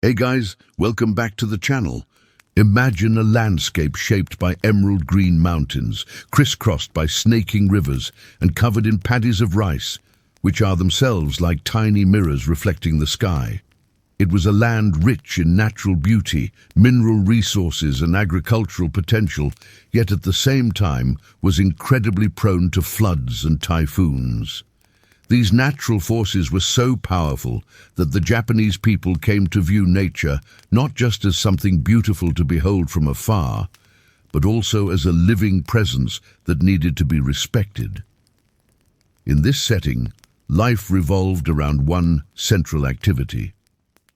Hey guys, welcome back to the channel. Imagine a landscape shaped by emerald green mountains, crisscrossed by snaking rivers, and covered in paddies of rice, which are themselves like tiny mirrors reflecting the sky. It was a land rich in natural beauty, mineral resources, and agricultural potential, yet at the same time was incredibly prone to floods and typhoons. These natural forces were so powerful that the Japanese people came to view nature not just as something beautiful to behold from afar, but also as a living presence that needed to be respected. In this setting, life revolved around one central activity: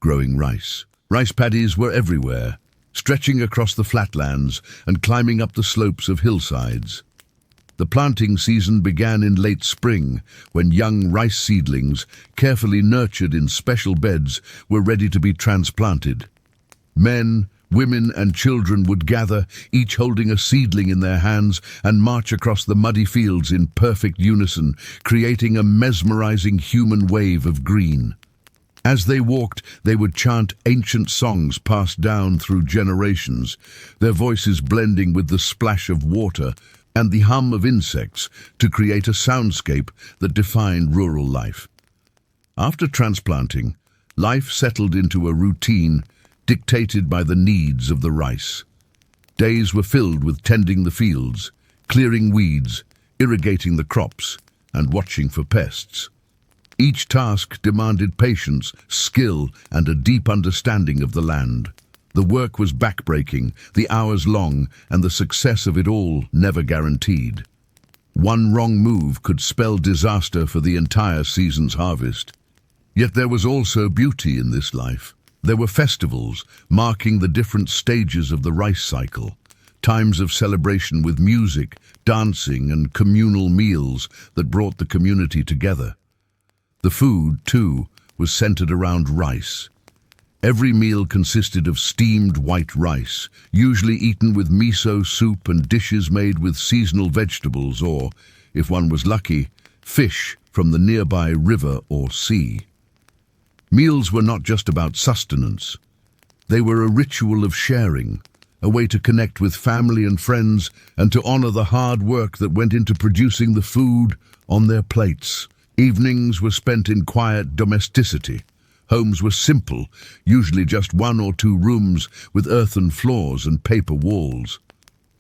growing rice. Rice paddies were everywhere, stretching across the flatlands and climbing up the slopes of hillsides. The planting season began in late spring, when young rice seedlings, carefully nurtured in special beds, were ready to be transplanted. Men, women, and children would gather, each holding a seedling in their hands, and march across the muddy fields in perfect unison, creating a mesmerizing human wave of green. As they walked, they would chant ancient songs passed down through generations, their voices blending with the splash of water and the hum of insects to create a soundscape that defined rural life. After transplanting, life settled into a routine dictated by the needs of the rice. Days were filled with tending the fields, clearing weeds, irrigating the crops, and watching for pests. Each task demanded patience, skill, and a deep understanding of the land. The work was backbreaking, the hours long, and the success of it all never guaranteed. One wrong move could spell disaster for the entire season's harvest. Yet there was also beauty in this life. There were festivals marking the different stages of the rice cycle, times of celebration with music, dancing, and communal meals that brought the community together. The food, too, was centered around rice. Every meal consisted of steamed white rice, usually eaten with miso soup and dishes made with seasonal vegetables or, if one was lucky, fish from the nearby river or sea. Meals were not just about sustenance. They were a ritual of sharing, a way to connect with family and friends and to honor the hard work that went into producing the food on their plates. Evenings were spent in quiet domesticity. Homes were simple, usually just 1 or 2 rooms with earthen floors and paper walls.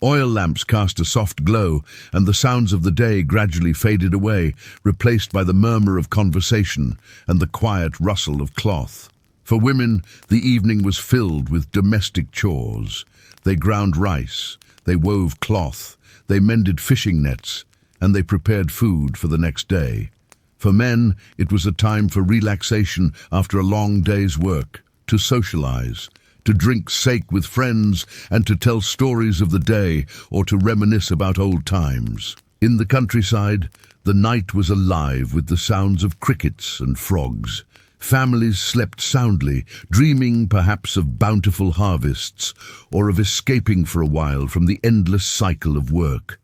Oil lamps cast a soft glow, and the sounds of the day gradually faded away, replaced by the murmur of conversation and the quiet rustle of cloth. For women, the evening was filled with domestic chores. They ground rice, they wove cloth, they mended fishing nets, and they prepared food for the next day. For men, it was a time for relaxation after a long day's work, to socialize, to drink sake with friends, and to tell stories of the day or to reminisce about old times. In the countryside, the night was alive with the sounds of crickets and frogs. Families slept soundly, dreaming perhaps of bountiful harvests or of escaping for a while from the endless cycle of work.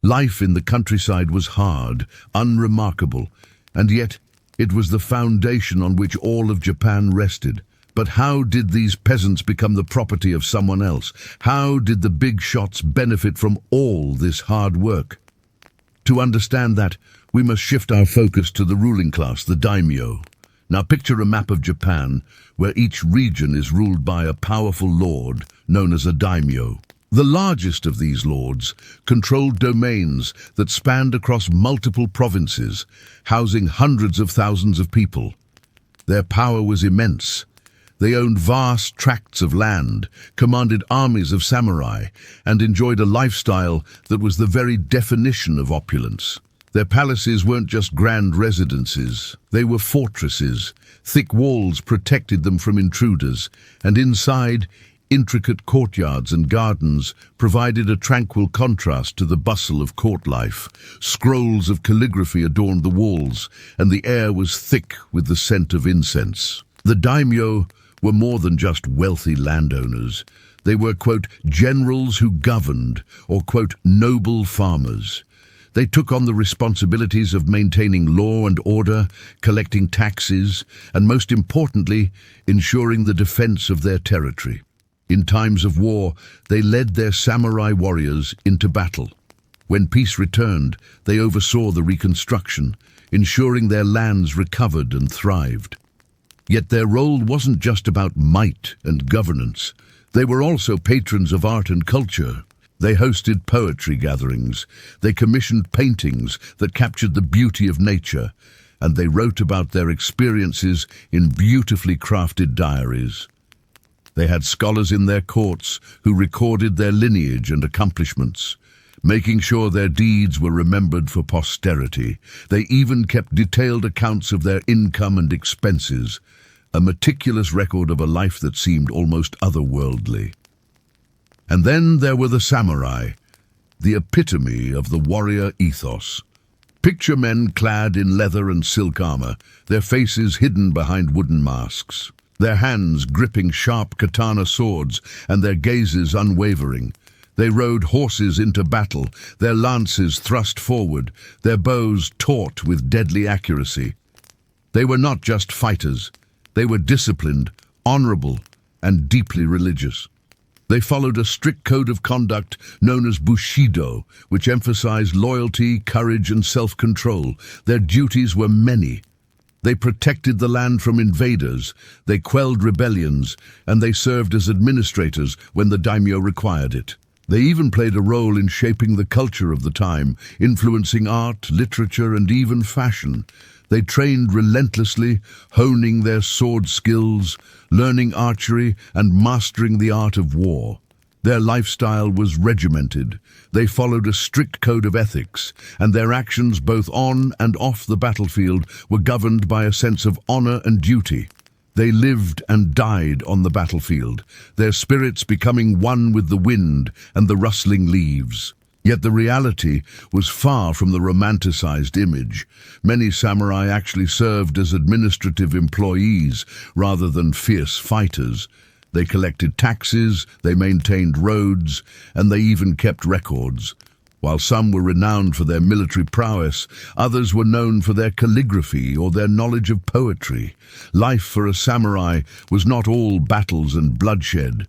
Life in the countryside was hard, unremarkable, and yet it was the foundation on which all of Japan rested. But how did these peasants become the property of someone else? How did the big shots benefit from all this hard work? To understand that, we must shift our focus to the ruling class, the daimyo. Now picture a map of Japan where each region is ruled by a powerful lord known as a daimyo. The largest of these lords controlled domains that spanned across multiple provinces, housing hundreds of thousands of people. Their power was immense. They owned vast tracts of land, commanded armies of samurai, and enjoyed a lifestyle that was the very definition of opulence. Their palaces weren't just grand residences, they were fortresses. Thick walls protected them from intruders, and inside, intricate courtyards and gardens provided a tranquil contrast to the bustle of court life. Scrolls of calligraphy adorned the walls, and the air was thick with the scent of incense. The daimyo were more than just wealthy landowners. They were, quote, generals who governed, or, quote, noble farmers. They took on the responsibilities of maintaining law and order, collecting taxes, and most importantly, ensuring the defense of their territory. In times of war, they led their samurai warriors into battle. When peace returned, they oversaw the reconstruction, ensuring their lands recovered and thrived. Yet their role wasn't just about might and governance. They were also patrons of art and culture. They hosted poetry gatherings, they commissioned paintings that captured the beauty of nature, and they wrote about their experiences in beautifully crafted diaries. They had scholars in their courts who recorded their lineage and accomplishments, making sure their deeds were remembered for posterity. They even kept detailed accounts of their income and expenses, a meticulous record of a life that seemed almost otherworldly. And then there were the samurai, the epitome of the warrior ethos. Picture men clad in leather and silk armor, their faces hidden behind wooden masks, their hands gripping sharp katana swords and their gazes unwavering. They rode horses into battle, their lances thrust forward, their bows taut with deadly accuracy. They were not just fighters. They were disciplined, honorable, and deeply religious. They followed a strict code of conduct known as Bushido, which emphasized loyalty, courage, and self-control. Their duties were many. They protected the land from invaders, they quelled rebellions, and they served as administrators when the daimyo required it. They even played a role in shaping the culture of the time, influencing art, literature, and even fashion. They trained relentlessly, honing their sword skills, learning archery, and mastering the art of war. Their lifestyle was regimented. They followed a strict code of ethics, and their actions both on and off the battlefield were governed by a sense of honor and duty. They lived and died on the battlefield, their spirits becoming one with the wind and the rustling leaves. Yet the reality was far from the romanticized image. Many samurai actually served as administrative employees rather than fierce fighters. They collected taxes, they maintained roads, and they even kept records. While some were renowned for their military prowess, others were known for their calligraphy or their knowledge of poetry. Life for a samurai was not all battles and bloodshed.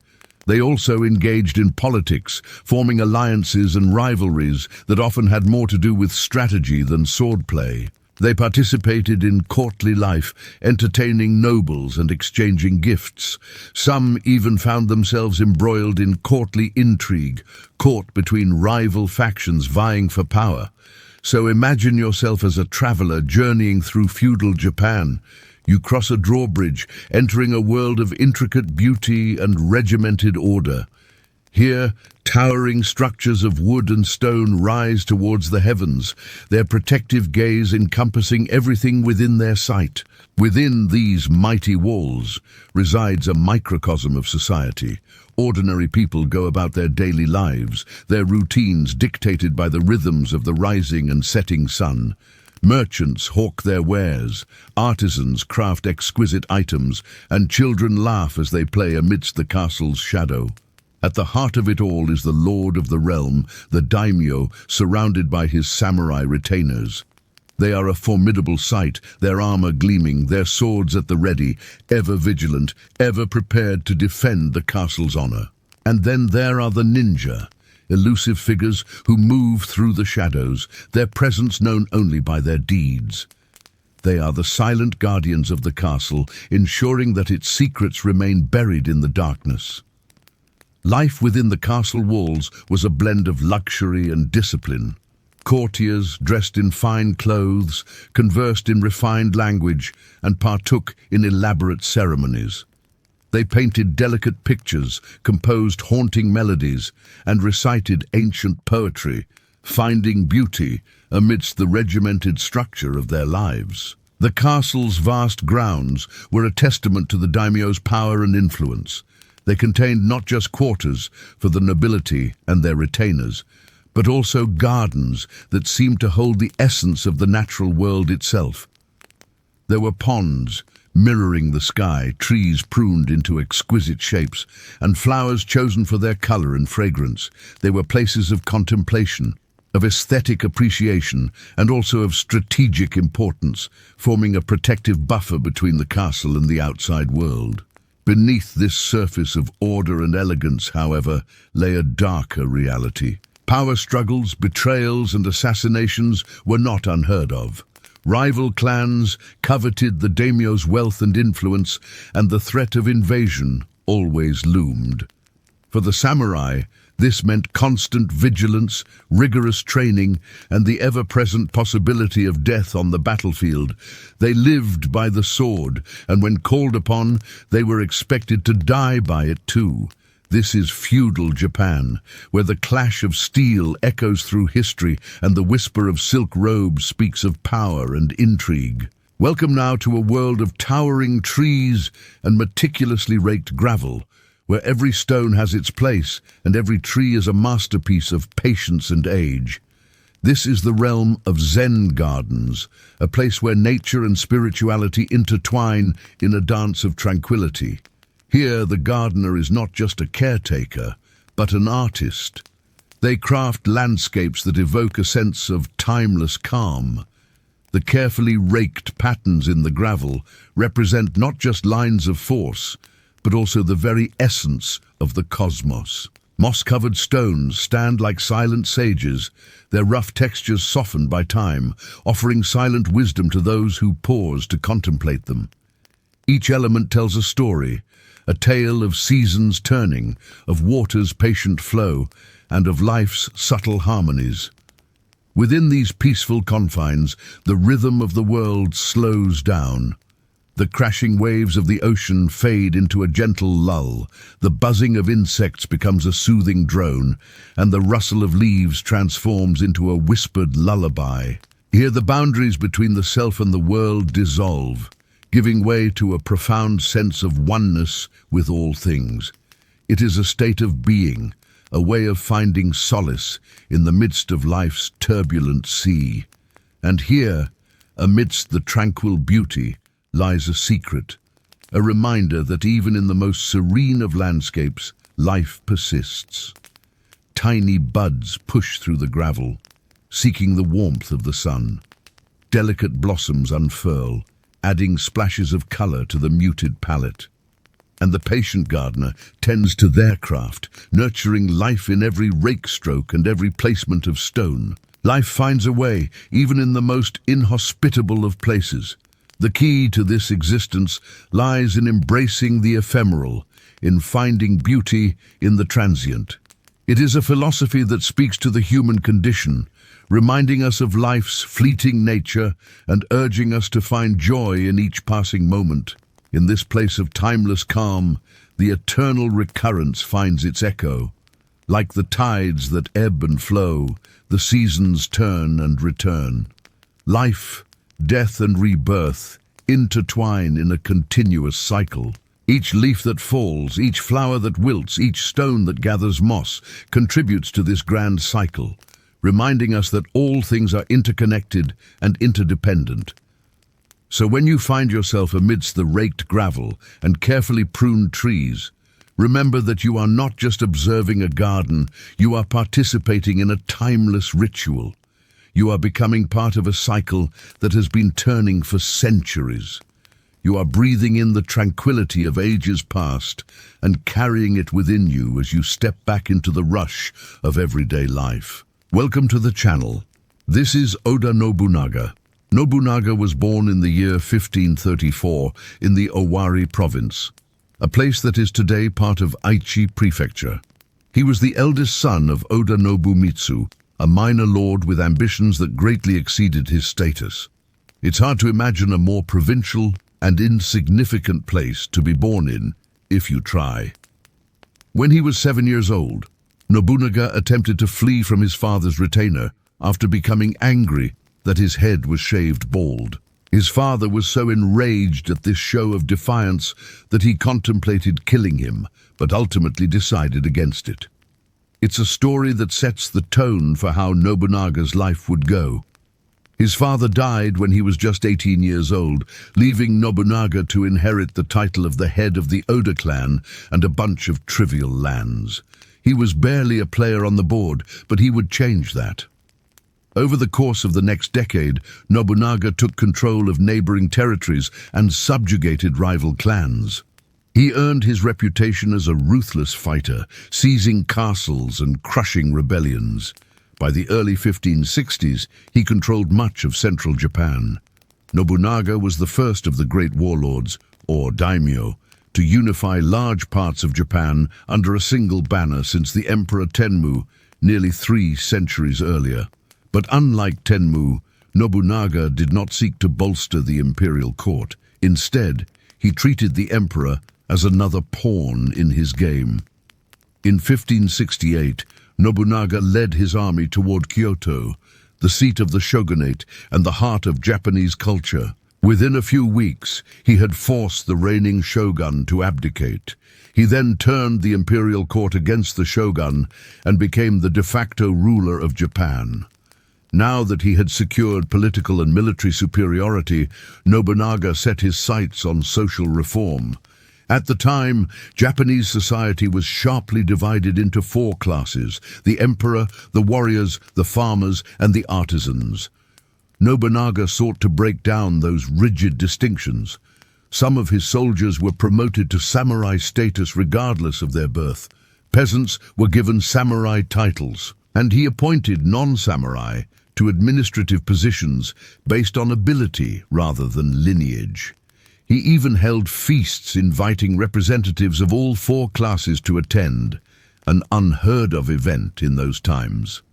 They also engaged in politics, forming alliances and rivalries that often had more to do with strategy than swordplay. They participated in courtly life, entertaining nobles and exchanging gifts. Some even found themselves embroiled in courtly intrigue, caught between rival factions vying for power. So imagine yourself as a traveler journeying through feudal Japan. You cross a drawbridge, entering a world of intricate beauty and regimented order. Here, towering structures of wood and stone rise towards the heavens, their protective gaze encompassing everything within their sight. Within these mighty walls resides a microcosm of society. Ordinary people go about their daily lives, their routines dictated by the rhythms of the rising and setting sun. Merchants hawk their wares, artisans craft exquisite items, and children laugh as they play amidst the castle's shadow. At the heart of it all is the lord of the realm, the daimyo, surrounded by his samurai retainers. They are a formidable sight, their armor gleaming, their swords at the ready, ever vigilant, ever prepared to defend the castle's honor. And then there are the ninja, elusive figures who move through the shadows, their presence known only by their deeds. They are the silent guardians of the castle, ensuring that its secrets remain buried in the darkness. Life within the castle walls was a blend of luxury and discipline. Courtiers, dressed in fine clothes, conversed in refined language, and partook in elaborate ceremonies. They painted delicate pictures, composed haunting melodies, and recited ancient poetry, finding beauty amidst the regimented structure of their lives. The castle's vast grounds were a testament to the daimyo's power and influence. They contained not just quarters for the nobility and their retainers, but also gardens that seemed to hold the essence of the natural world itself. There were ponds, mirroring the sky, trees pruned into exquisite shapes, and flowers chosen for their color and fragrance. They were places of contemplation, of aesthetic appreciation and also of strategic importance, forming a protective buffer between the castle and the outside world. Beneath this surface of order and elegance, however, lay a darker reality. Power struggles, betrayals, and assassinations were not unheard of. Rival clans coveted the daimyo's wealth and influence, and the threat of invasion always loomed. For the samurai, this meant constant vigilance, rigorous training, and the ever-present possibility of death on the battlefield. They lived by the sword, and when called upon, they were expected to die by it too. This is feudal Japan, where the clash of steel echoes through history and the whisper of silk robes speaks of power and intrigue. Welcome now to a world of towering trees and meticulously raked gravel, where every stone has its place and every tree is a masterpiece of patience and age. This is the realm of Zen gardens, a place where nature and spirituality intertwine in a dance of tranquility. Here, the gardener is not just a caretaker, but an artist. They craft landscapes that evoke a sense of timeless calm. The carefully raked patterns in the gravel represent not just lines of force, but also the very essence of the cosmos. Moss-covered stones stand like silent sages, their rough textures softened by time, offering silent wisdom to those who pause to contemplate them. Each element tells a story, a tale of seasons turning, of water's patient flow, and of life's subtle harmonies. Within these peaceful confines, the rhythm of the world slows down. The crashing waves of the ocean fade into a gentle lull, the buzzing of insects becomes a soothing drone, and the rustle of leaves transforms into a whispered lullaby. Here the boundaries between the self and the world dissolve, giving way to a profound sense of oneness with all things. It is a state of being, a way of finding solace in the midst of life's turbulent sea. And here, amidst the tranquil beauty, lies a secret, a reminder that even in the most serene of landscapes, life persists. Tiny buds push through the gravel, seeking the warmth of the sun. Delicate blossoms unfurl, adding splashes of color to the muted palette. And the patient gardener tends to their craft, nurturing life in every rake stroke and every placement of stone. Life finds a way, even in the most inhospitable of places. The key to this existence lies in embracing the ephemeral, in finding beauty in the transient. It is a philosophy that speaks to the human condition, reminding us of life's fleeting nature and urging us to find joy in each passing moment. In this place of timeless calm, the eternal recurrence finds its echo. Like the tides that ebb and flow, the seasons turn and return. Life, death and rebirth intertwine in a continuous cycle. Each leaf that falls, each flower that wilts, each stone that gathers moss contributes to this grand cycle, reminding us that all things are interconnected and interdependent. So when you find yourself amidst the raked gravel and carefully pruned trees, remember that you are not just observing a garden, you are participating in a timeless ritual. You are becoming part of a cycle that has been turning for centuries. You are breathing in the tranquility of ages past and carrying it within you as you step back into the rush of everyday life. Welcome to the channel. This is Oda Nobunaga. Nobunaga was born in the year 1534 in the Owari province, a place that is today part of Aichi Prefecture. He was the eldest son of Oda Nobumitsu, a minor lord with ambitions that greatly exceeded his status. It's hard to imagine a more provincial and insignificant place to be born in, if you try. When he was 7 years old, Nobunaga attempted to flee from his father's retainer after becoming angry that his head was shaved bald. His father was so enraged at this show of defiance that he contemplated killing him, but ultimately decided against it. It's a story that sets the tone for how Nobunaga's life would go. His father died when he was just 18 years old, leaving Nobunaga to inherit the title of the head of the Oda clan and a bunch of trivial lands. He was barely a player on the board, but he would change that. Over the course of the next decade, Nobunaga took control of neighboring territories and subjugated rival clans. He earned his reputation as a ruthless fighter, seizing castles and crushing rebellions. By the early 1560s, he controlled much of central Japan. Nobunaga was the first of the great warlords, or daimyo, to unify large parts of Japan under a single banner since the Emperor Tenmu, nearly 3 centuries earlier. But unlike Tenmu, Nobunaga did not seek to bolster the imperial court. Instead, he treated the emperor as another pawn in his game. In 1568, Nobunaga led his army toward Kyoto, the seat of the shogunate and the heart of Japanese culture. Within a few weeks, he had forced the reigning shogun to abdicate. He then turned the imperial court against the shogun and became the de facto ruler of Japan. Now that he had secured political and military superiority, Nobunaga set his sights on social reform. At the time, Japanese society was sharply divided into 4 classes: the emperor, the warriors, the farmers, and the artisans. Nobunaga sought to break down those rigid distinctions. Some of his soldiers were promoted to samurai status regardless of their birth. Peasants were given samurai titles, and he appointed non-samurai to administrative positions based on ability rather than lineage. He even held feasts inviting representatives of all 4 classes to attend, an unheard-of event in those times.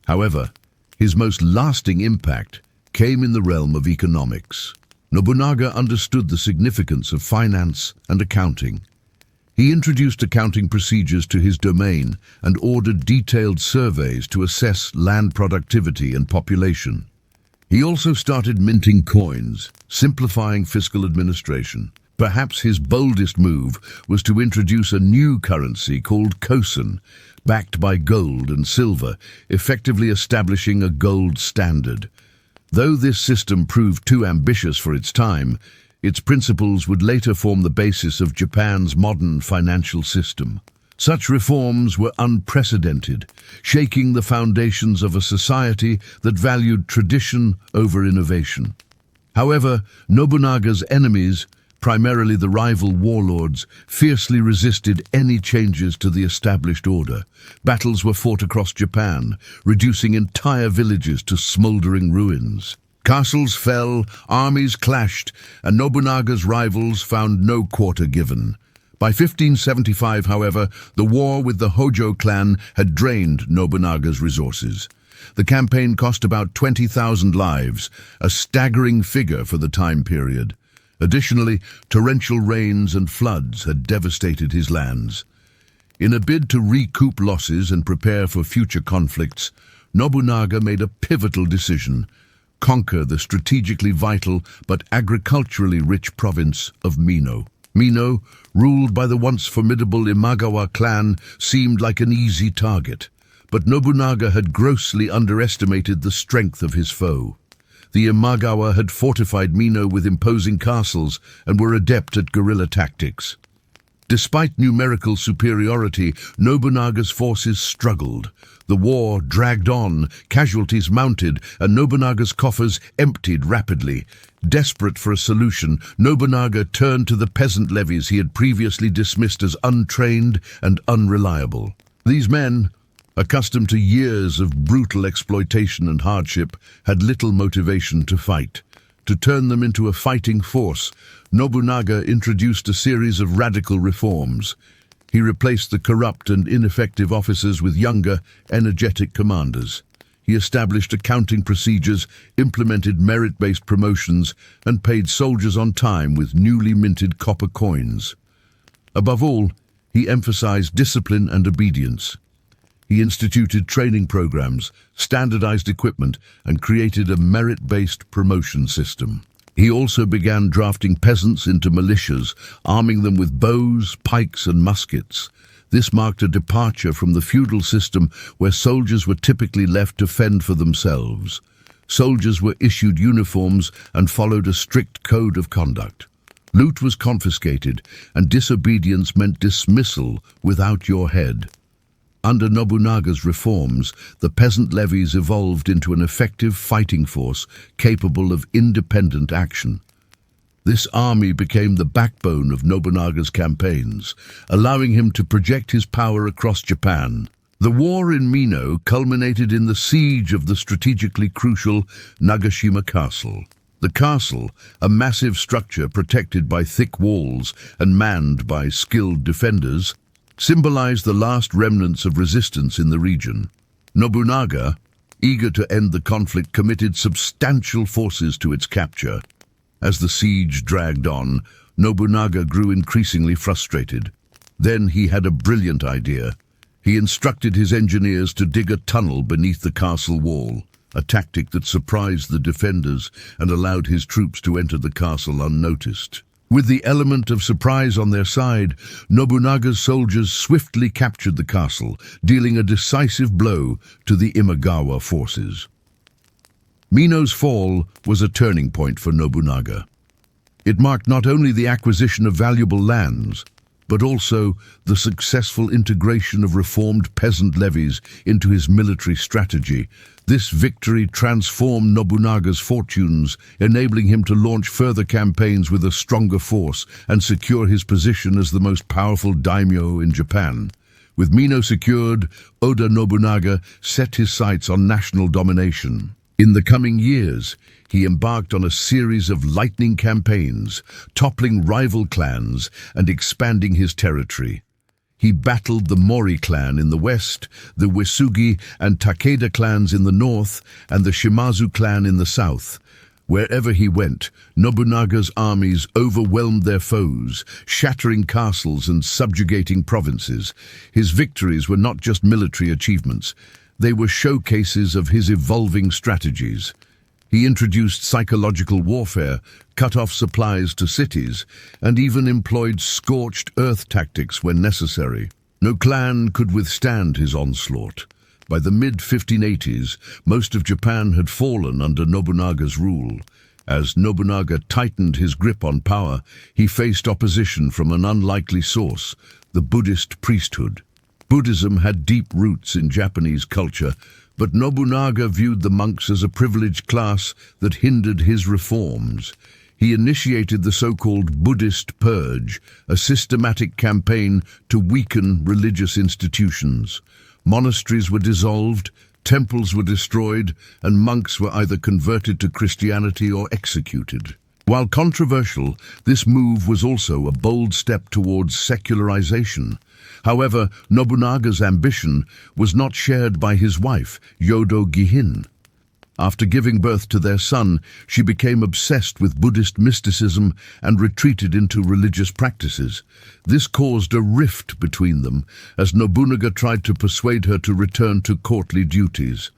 However, his most lasting impact came in the realm of economics. Nobunaga understood the significance of finance and accounting. He introduced accounting procedures to his domain and ordered detailed surveys to assess land productivity and population. He also started minting coins, simplifying fiscal administration. Perhaps his boldest move was to introduce a new currency called kosen, backed by gold and silver, effectively establishing a gold standard. Though this system proved too ambitious for its time, its principles would later form the basis of Japan's modern financial system. Such reforms were unprecedented, shaking the foundations of a society that valued tradition over innovation. However, Nobunaga's enemies, primarily the rival warlords, fiercely resisted any changes to the established order. Battles were fought across Japan, reducing entire villages to smoldering ruins. Castles fell, armies clashed, and Nobunaga's rivals found no quarter given. By 1575, however, the war with the Hojo clan had drained Nobunaga's resources. The campaign cost about 20,000 lives, a staggering figure for the time period. Additionally, torrential rains and floods had devastated his lands. In a bid to recoup losses and prepare for future conflicts, Nobunaga made a pivotal decision: conquer the strategically vital but agriculturally rich province of Mino. Mino, ruled by the once formidable Imagawa clan, seemed like an easy target. But Nobunaga had grossly underestimated the strength of his foe. The Imagawa had fortified Mino with imposing castles and were adept at guerrilla tactics. Despite numerical superiority, Nobunaga's forces struggled. The war dragged on, casualties mounted, and Nobunaga's coffers emptied rapidly. Desperate for a solution, Nobunaga turned to the peasant levies he had previously dismissed as untrained and unreliable. These men, accustomed to years of brutal exploitation and hardship, had little motivation to fight. To turn them into a fighting force, Nobunaga introduced a series of radical reforms. He replaced the corrupt and ineffective officers with younger, energetic commanders. He established accounting procedures, implemented merit-based promotions, and paid soldiers on time with newly minted copper coins. Above all, he emphasized discipline and obedience. He instituted training programs, standardized equipment, and created a merit-based promotion system. He also began drafting peasants into militias, arming them with bows, pikes, and muskets. This marked a departure from the feudal system where soldiers were typically left to fend for themselves. Soldiers were issued uniforms and followed a strict code of conduct. Loot was confiscated, and disobedience meant dismissal without your head. Under Nobunaga's reforms, the peasant levies evolved into an effective fighting force capable of independent action. This army became the backbone of Nobunaga's campaigns, allowing him to project his power across Japan. The war in Mino culminated in the siege of the strategically crucial Nagashima Castle. The castle, a massive structure protected by thick walls and manned by skilled defenders, symbolized the last remnants of resistance in the region. Nobunaga, eager to end the conflict, committed substantial forces to its capture. As the siege dragged on, Nobunaga grew increasingly frustrated. Then he had a brilliant idea. He instructed his engineers to dig a tunnel beneath the castle wall, a tactic that surprised the defenders and allowed his troops to enter the castle unnoticed. With the element of surprise on their side, Nobunaga's soldiers swiftly captured the castle, dealing a decisive blow to the Imagawa forces. Mino's fall was a turning point for Nobunaga. It marked not only the acquisition of valuable lands, but also the successful integration of reformed peasant levies into his military strategy. This victory transformed Nobunaga's fortunes, enabling him to launch further campaigns with a stronger force and secure his position as the most powerful daimyo in Japan. With Mino secured, Oda Nobunaga set his sights on national domination. In the coming years, he embarked on a series of lightning campaigns, toppling rival clans and expanding his territory. He battled the Mori clan in the west, the Uesugi and Takeda clans in the north, and the Shimazu clan in the south. Wherever he went, Nobunaga's armies overwhelmed their foes, shattering castles and subjugating provinces. His victories were not just military achievements. They were showcases of his evolving strategies. He introduced psychological warfare, cut off supplies to cities, and even employed scorched earth tactics when necessary. No clan could withstand his onslaught. By the mid-1580s, most of Japan had fallen under Nobunaga's rule. As Nobunaga tightened his grip on power, he faced opposition from an unlikely source, the Buddhist priesthood. Buddhism had deep roots in Japanese culture, but Nobunaga viewed the monks as a privileged class that hindered his reforms. He initiated the so-called Buddhist Purge, a systematic campaign to weaken religious institutions. Monasteries were dissolved, temples were destroyed, and monks were either converted to Christianity or executed. While controversial, this move was also a bold step towards secularization. However, Nobunaga's ambition was not shared by his wife, Yodo Gihin. After giving birth to their son, she became obsessed with Buddhist mysticism and retreated into religious practices. This caused a rift between them, as Nobunaga tried to persuade her to return to courtly duties.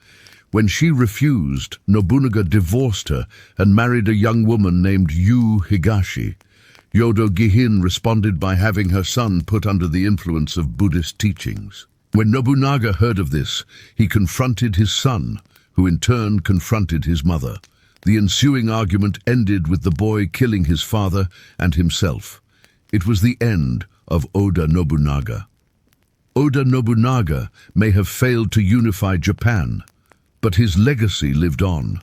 When she refused, Nobunaga divorced her and married a young woman named Yu Higashi. Yodo Gihin responded by having her son put under the influence of Buddhist teachings. When Nobunaga heard of this, he confronted his son, who in turn confronted his mother. The ensuing argument ended with the boy killing his father and himself. It was the end of Oda Nobunaga. Oda Nobunaga may have failed to unify Japan, but his legacy lived on.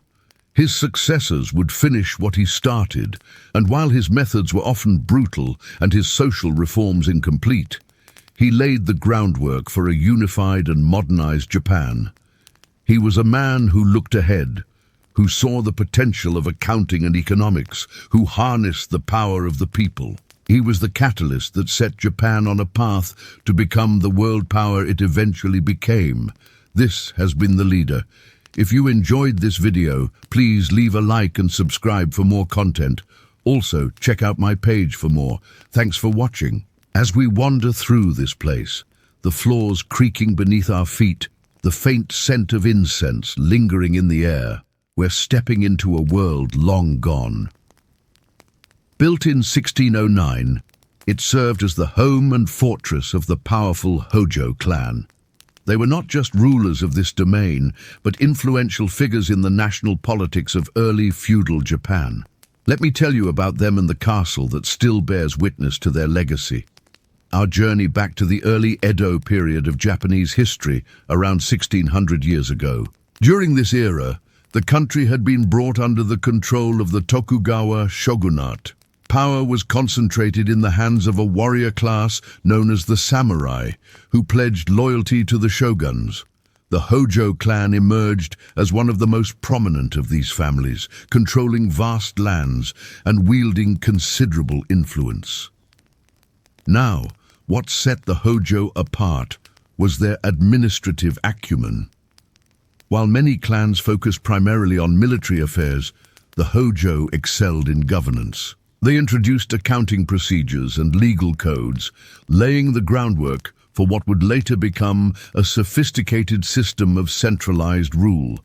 His successors would finish what he started, and while his methods were often brutal and his social reforms incomplete, he laid the groundwork for a unified and modernized Japan. He was a man who looked ahead, who saw the potential of accounting and economics, who harnessed the power of the people. He was the catalyst that set Japan on a path to become the world power it eventually became. This has been The Leader. If you enjoyed this video, please leave a like and subscribe for more content. Also, check out my page for more. Thanks for watching. As we wander through this place, the floors creaking beneath our feet, the faint scent of incense lingering in the air, we're stepping into a world long gone. Built in 1609, it served as the home and fortress of the powerful Hojo clan. They were not just rulers of this domain, but influential figures in the national politics of early feudal Japan. Let me tell you about them and the castle that still bears witness to their legacy. our journey back to the early Edo period of Japanese history, around 1600 years ago. During this era, the country had been brought under the control of the Tokugawa shogunate. Power was concentrated in the hands of a warrior class known as the samurai, who pledged loyalty to the shoguns. The Hojo clan emerged as one of the most prominent of these families, controlling vast lands and wielding considerable influence. Now, what set the Hojo apart was their administrative acumen. While many clans focused primarily on military affairs, the Hojo excelled in governance. They introduced accounting procedures and legal codes, laying the groundwork for what would later become a sophisticated system of centralized rule.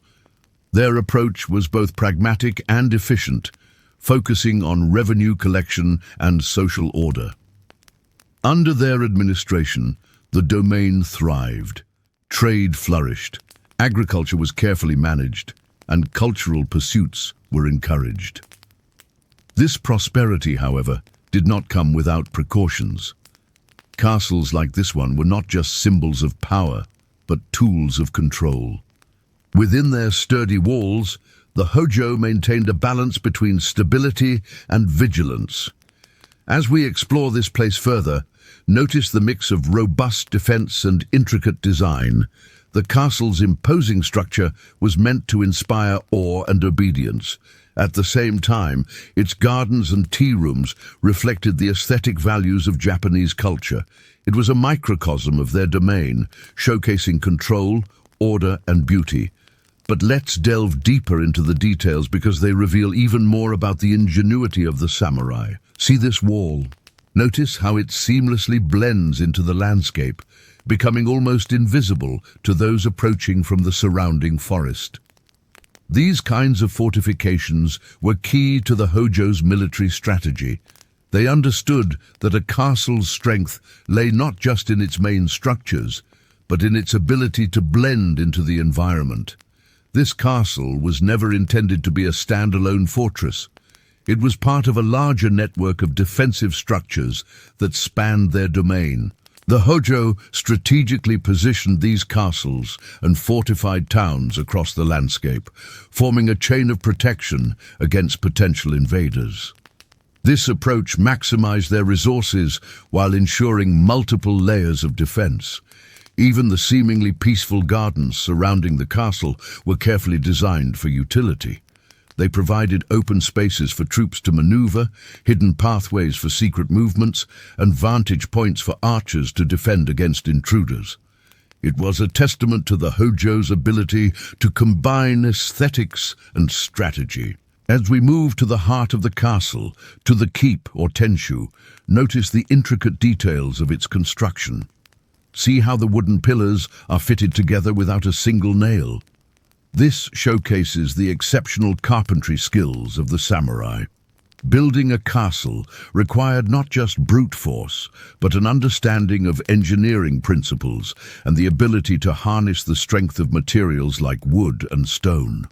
Their approach was both pragmatic and efficient, focusing on revenue collection and social order. Under their administration, the domain thrived, trade flourished, agriculture was carefully managed, and cultural pursuits were encouraged. This prosperity, however, did not come without precautions. Castles like this one were not just symbols of power, but tools of control. Within their sturdy walls, the Hojo maintained a balance between stability and vigilance. As we explore this place further, notice the mix of robust defense and intricate design. The castle's imposing structure was meant to inspire awe and obedience. At the same time, its gardens and tea rooms reflected the aesthetic values of Japanese culture. It was a microcosm of their domain, showcasing control, order, and beauty. But let's delve deeper into the details because they reveal even more about the ingenuity of the samurai. See this wall. Notice how it seamlessly blends into the landscape, becoming almost invisible to those approaching from the surrounding forest. These kinds of fortifications were key to the Hojo's military strategy. They understood that a castle's strength lay not just in its main structures, but in its ability to blend into the environment. This castle was never intended to be a standalone fortress. It was part of a larger network of defensive structures that spanned their domain. The Hojo strategically positioned these castles and fortified towns across the landscape, forming a chain of protection against potential invaders. This approach maximized their resources while ensuring multiple layers of defense. Even the seemingly peaceful gardens surrounding the castle were carefully designed for utility. They provided open spaces for troops to maneuver, hidden pathways for secret movements, and vantage points for archers to defend against intruders. It was a testament to the Hojo's ability to combine aesthetics and strategy. As we move to the heart of the castle, to the keep or tenshu, notice the intricate details of its construction. See how the wooden pillars are fitted together without a single nail. This showcases the exceptional carpentry skills of the samurai. Building a castle required not just brute force, but an understanding of engineering principles and the ability to harness the strength of materials like wood and stone.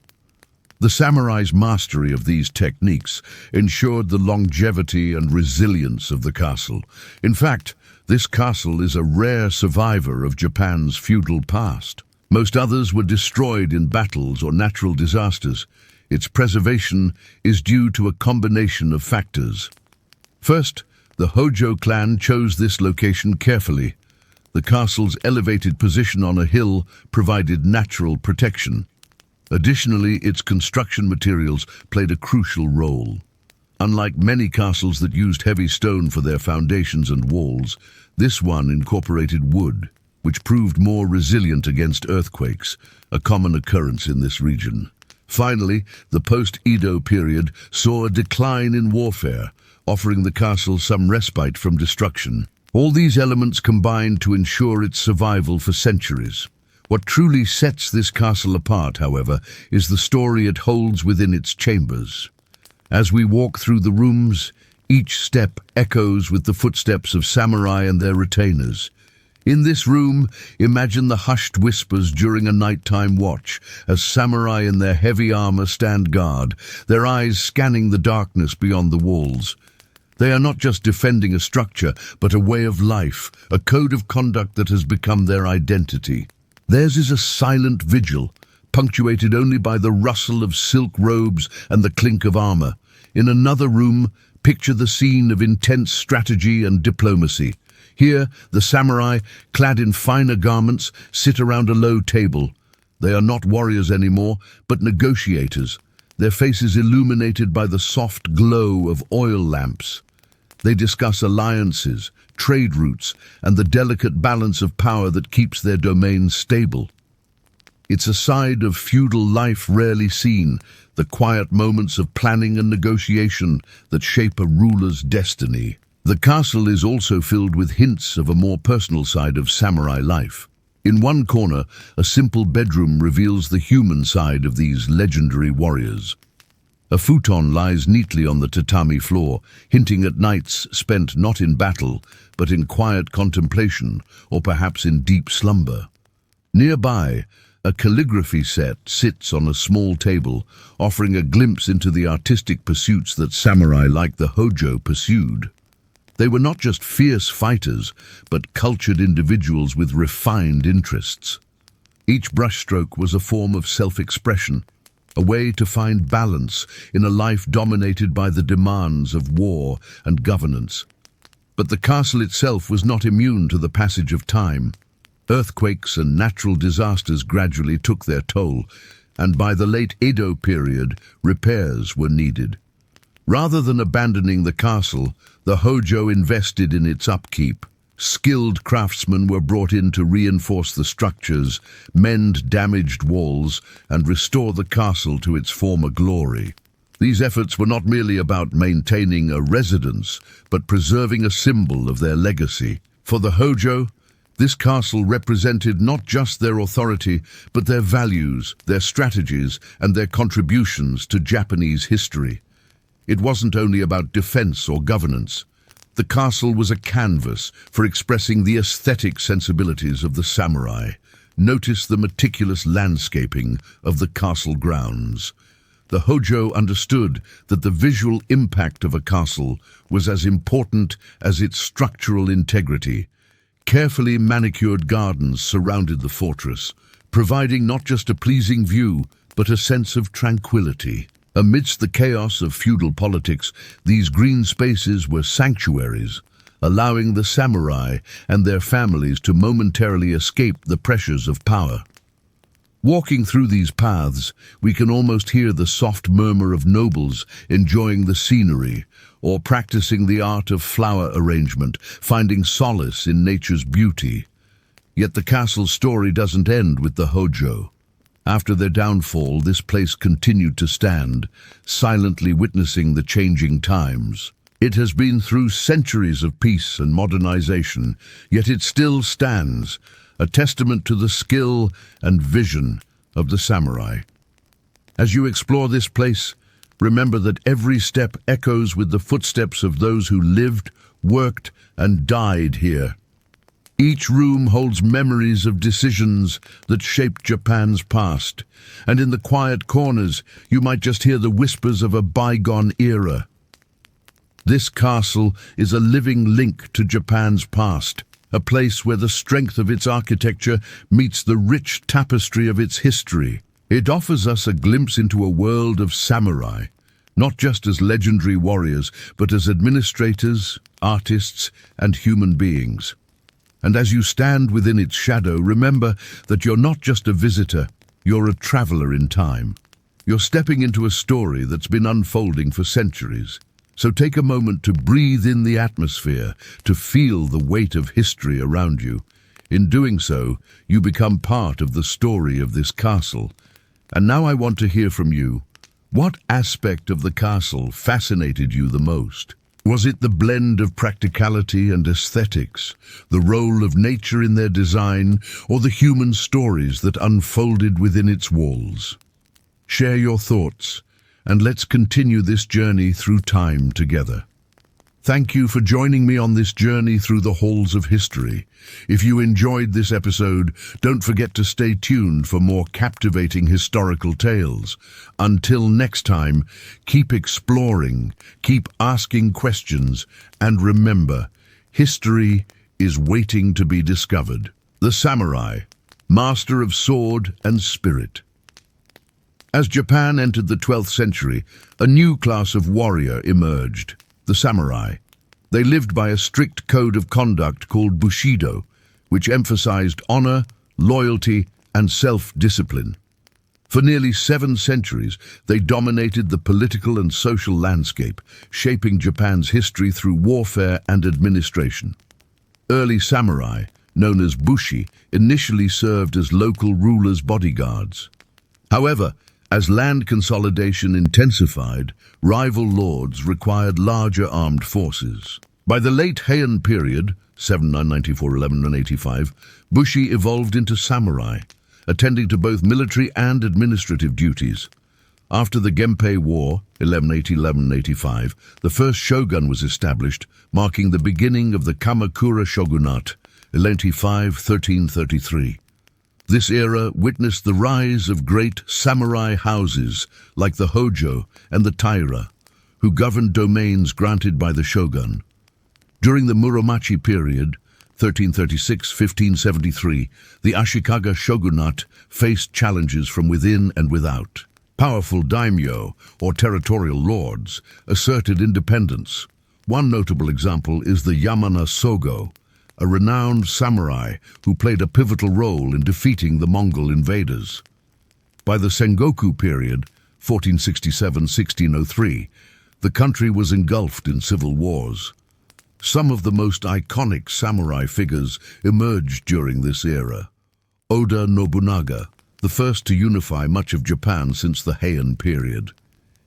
The samurai's mastery of these techniques ensured the longevity and resilience of the castle. In fact, this castle is a rare survivor of Japan's feudal past. Most others were destroyed in battles or natural disasters. Its preservation is due to a combination of factors. First, the Hojo clan chose this location carefully. The castle's elevated position on a hill provided natural protection. Additionally, its construction materials played a crucial role. Unlike many castles that used heavy stone for their foundations and walls, this one incorporated wood, which proved more resilient against earthquakes, a common occurrence in this region. Finally, the post-Edo period saw a decline in warfare, offering the castle some respite from destruction. All these elements combined to ensure its survival for centuries. What truly sets this castle apart, however, is the story it holds within its chambers. As we walk through the rooms, each step echoes with the footsteps of samurai and their retainers. In this room, imagine the hushed whispers during a nighttime watch, as samurai in their heavy armor stand guard, their eyes scanning the darkness beyond the walls. They are not just defending a structure, but a way of life, a code of conduct that has become their identity. Theirs is a silent vigil, punctuated only by the rustle of silk robes and the clink of armor. In another room, picture the scene of intense strategy and diplomacy. Here, the samurai, clad in finer garments, sit around a low table. They are not warriors anymore, but negotiators, their faces illuminated by the soft glow of oil lamps. They discuss alliances, trade routes, and the delicate balance of power that keeps their domain stable. It's a side of feudal life rarely seen, the quiet moments of planning and negotiation that shape a ruler's destiny. The castle is also filled with hints of a more personal side of samurai life. In one corner, a simple bedroom reveals the human side of these legendary warriors. A futon lies neatly on the tatami floor, hinting at nights spent not in battle, but in quiet contemplation, or perhaps in deep slumber. Nearby, a calligraphy set sits on a small table, offering a glimpse into the artistic pursuits that samurai like the Hojo pursued. They were not just fierce fighters, but cultured individuals with refined interests. Each brushstroke was a form of self-expression, a way to find balance in a life dominated by the demands of war and governance. But the castle itself was not immune to the passage of time. Earthquakes and natural disasters gradually took their toll, and by the late Edo period, repairs were needed. Rather than abandoning the castle, the Hojo invested in its upkeep. Skilled craftsmen were brought in to reinforce the structures, mend damaged walls, and restore the castle to its former glory. These efforts were not merely about maintaining a residence, but preserving a symbol of their legacy. For the Hojo, this castle represented not just their authority, but their values, their strategies, and their contributions to Japanese history. It wasn't only about defense or governance. The castle was a canvas for expressing the aesthetic sensibilities of the samurai. Notice the meticulous landscaping of the castle grounds. The Hojo understood that the visual impact of a castle was as important as its structural integrity. Carefully manicured gardens surrounded the fortress, providing not just a pleasing view, but a sense of tranquility. Amidst the chaos of feudal politics, these green spaces were sanctuaries, allowing the samurai and their families to momentarily escape the pressures of power. Walking through these paths, we can almost hear the soft murmur of nobles enjoying the scenery, or practicing the art of flower arrangement, finding solace in nature's beauty. Yet the castle's story doesn't end with the Hojo. After their downfall, this place continued to stand, silently witnessing the changing times. It has been through centuries of peace and modernization, yet it still stands, a testament to the skill and vision of the samurai. As you explore this place, remember that every step echoes with the footsteps of those who lived, worked, and died here. Each room holds memories of decisions that shaped Japan's past, and in the quiet corners you might just hear the whispers of a bygone era. This castle is a living link to Japan's past, a place where the strength of its architecture meets the rich tapestry of its history. It offers us a glimpse into a world of samurai, not just as legendary warriors, but as administrators, artists, and human beings. And as you stand within its shadow, remember that you're not just a visitor, you're a traveler in time. You're stepping into a story that's been unfolding for centuries. So take a moment to breathe in the atmosphere, to feel the weight of history around you. In doing so, you become part of the story of this castle. And now I want to hear from you. What aspect of the castle fascinated you the most? Was it the blend of practicality and aesthetics, the role of nature in their design, or the human stories that unfolded within its walls? Share your thoughts, and let's continue this journey through time together. Thank you for joining me on this journey through the halls of history. If you enjoyed this episode, don't forget to stay tuned for more captivating historical tales. Until next time, keep exploring, keep asking questions, and remember, history is waiting to be discovered. The samurai, master of sword and spirit. As Japan entered the 12th century, a new class of warrior emerged, the samurai. They lived by a strict code of conduct called Bushido, which emphasized honor, loyalty, and self-discipline. For nearly 7 centuries, they dominated the political and social landscape, shaping Japan's history through warfare and administration. Early samurai, known as bushi, initially served as local rulers' bodyguards. However, as land consolidation intensified, rival lords required larger armed forces. By the late Heian period, 794–1185, bushi evolved into samurai, attending to both military and administrative duties. After the Genpei War, 1180–1185, the first shogun was established, marking the beginning of the Kamakura shogunate, 1185–1333. This era witnessed the rise of great samurai houses like the Hojo and the Taira, who governed domains granted by the shogun. During the Muromachi period, 1336–1573, the Ashikaga shogunate faced challenges from within and without. Powerful daimyo, or territorial lords, asserted independence. One notable example is the Yamana Sogo, a renowned samurai who played a pivotal role in defeating the Mongol invaders. By the Sengoku period, 1467–1603, the country was engulfed in civil wars. Some of the most iconic samurai figures emerged during this era. Oda Nobunaga, the first to unify much of Japan since the Heian period.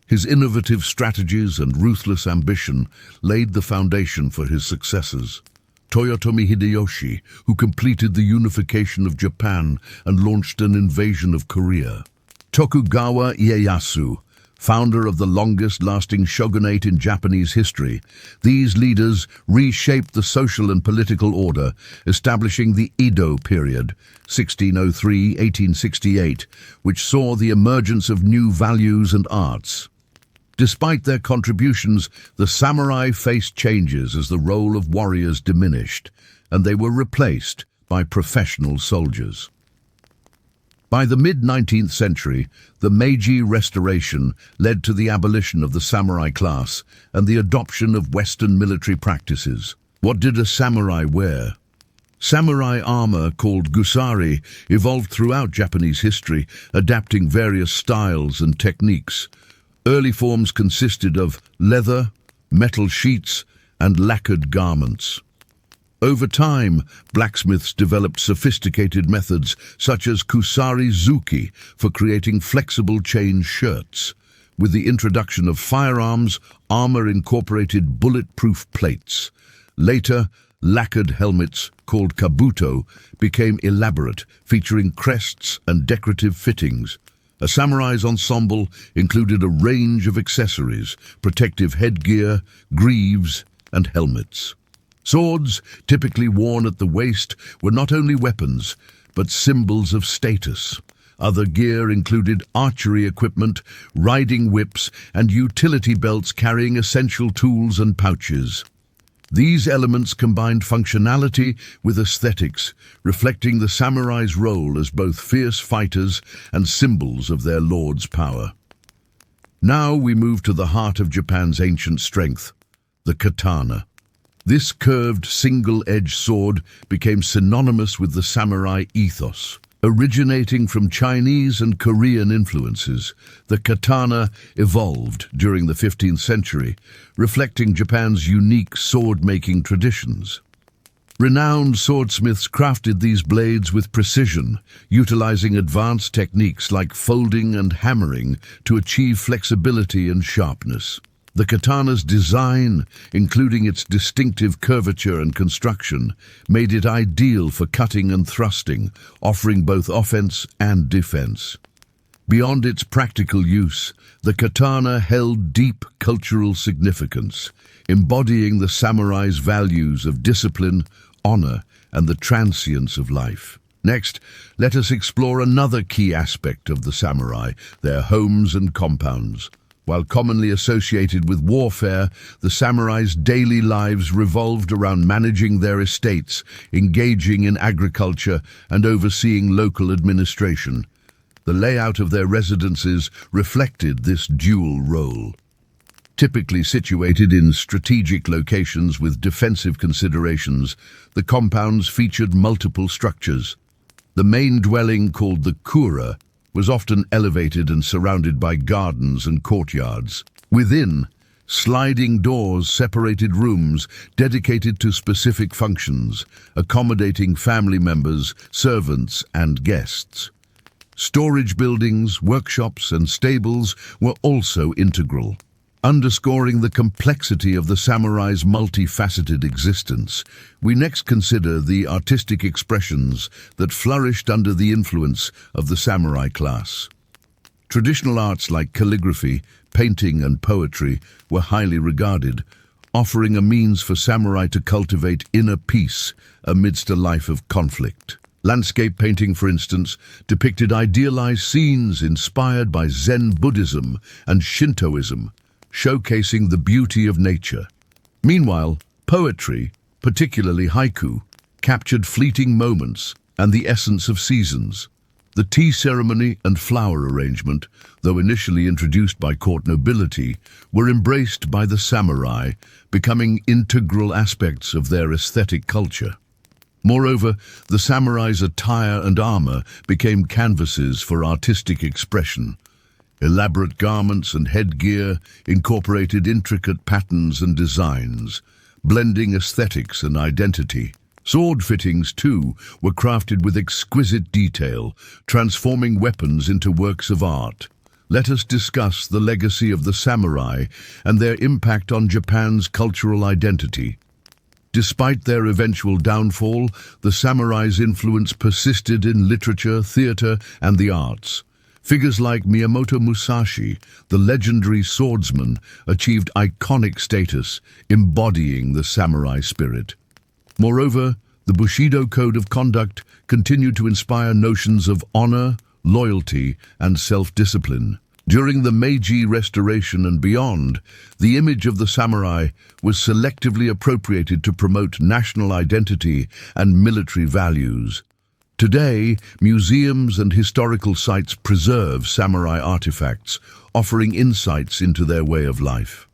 His innovative strategies and ruthless ambition laid the foundation for his successors. Toyotomi Hideyoshi, who completed the unification of Japan and launched an invasion of Korea. Tokugawa Ieyasu, founder of the longest-lasting shogunate in Japanese history. These leaders reshaped the social and political order, establishing the Edo period, 1603–1868, which saw the emergence of new values and arts. Despite their contributions, the samurai faced changes as the role of warriors diminished, and they were replaced by professional soldiers. By the mid-19th century, the Meiji Restoration led to the abolition of the samurai class and the adoption of Western military practices. What did a samurai wear? Samurai armor, called gusari, evolved throughout Japanese history, adapting various styles and techniques. Early forms consisted of leather, metal sheets, and lacquered garments. Over time, blacksmiths developed sophisticated methods such as kusari-zuki for creating flexible chain shirts. With the introduction of firearms, armor incorporated bulletproof plates. Later, lacquered helmets, called kabuto, became elaborate, featuring crests and decorative fittings. A samurai's ensemble included a range of accessories, protective headgear, greaves, and helmets. Swords, typically worn at the waist, were not only weapons, but symbols of status. Other gear included archery equipment, riding whips, and utility belts carrying essential tools and pouches. These elements combined functionality with aesthetics, reflecting the samurai's role as both fierce fighters and symbols of their lord's power. Now we move to the heart of Japan's ancient strength, the katana. This curved, single-edged sword became synonymous with the samurai ethos. Originating from Chinese and Korean influences, the katana evolved during the 15th century, reflecting Japan's unique sword-making traditions. Renowned swordsmiths crafted these blades with precision, utilizing advanced techniques like folding and hammering to achieve flexibility and sharpness. The katana's design, including its distinctive curvature and construction, made it ideal for cutting and thrusting, offering both offense and defense. Beyond its practical use, the katana held deep cultural significance, embodying the samurai's values of discipline, honor, and the transience of life. Next, let us explore another key aspect of the samurai, their homes and compounds. While commonly associated with warfare, the samurai's daily lives revolved around managing their estates, engaging in agriculture, and overseeing local administration. The layout of their residences reflected this dual role. Typically situated in strategic locations with defensive considerations, the compounds featured multiple structures. The main dwelling, called the kura, was often elevated and surrounded by gardens and courtyards. Within, sliding doors separated rooms dedicated to specific functions, accommodating family members, servants, and guests. Storage buildings, workshops, and stables were also integral. Underscoring the complexity of the samurai's multifaceted existence, we next consider the artistic expressions that flourished under the influence of the samurai class. Traditional arts like calligraphy, painting, and poetry were highly regarded, offering a means for samurai to cultivate inner peace amidst a life of conflict. Landscape painting, for instance, depicted idealized scenes inspired by Zen Buddhism and Shintoism, showcasing the beauty of nature. Meanwhile, poetry, particularly haiku, captured fleeting moments and the essence of seasons. The tea ceremony and flower arrangement, though initially introduced by court nobility, were embraced by the samurai, becoming integral aspects of their aesthetic culture. Moreover, the samurai's attire and armor became canvases for artistic expression. Elaborate garments and headgear incorporated intricate patterns and designs, blending aesthetics and identity. Sword fittings, too, were crafted with exquisite detail, transforming weapons into works of art. Let us discuss the legacy of the samurai and their impact on Japan's cultural identity. Despite their eventual downfall, the samurai's influence persisted in literature, theater, and the arts. Figures like Miyamoto Musashi, the legendary swordsman, achieved iconic status, embodying the samurai spirit. Moreover, the Bushido code of conduct continued to inspire notions of honor, loyalty, and self-discipline. During the Meiji Restoration and beyond, the image of the samurai was selectively appropriated to promote national identity and military values. Today, museums and historical sites preserve samurai artifacts, offering insights into their way of life.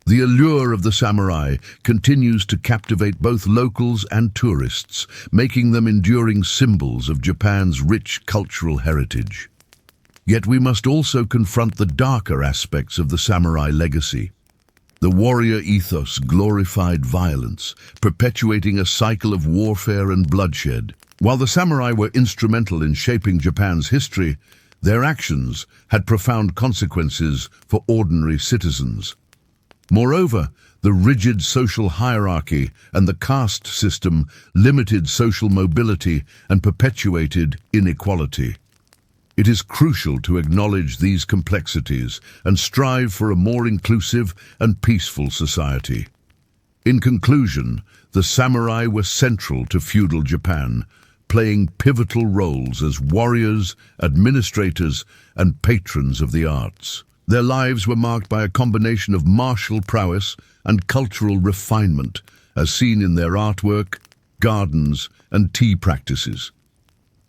The allure of the samurai continues to captivate both locals and tourists, making them enduring symbols of Japan's rich cultural heritage. Yet we must also confront the darker aspects of the samurai legacy. The warrior ethos glorified violence, perpetuating a cycle of warfare and bloodshed. While the samurai were instrumental in shaping Japan's history, their actions had profound consequences for ordinary citizens. Moreover, the rigid social hierarchy and the caste system limited social mobility and perpetuated inequality. It is crucial to acknowledge these complexities and strive for a more inclusive and peaceful society. In conclusion, the samurai were central to feudal Japan, playing pivotal roles as warriors, administrators, and patrons of the arts. Their lives were marked by a combination of martial prowess and cultural refinement, as seen in their artwork, gardens, and tea practices.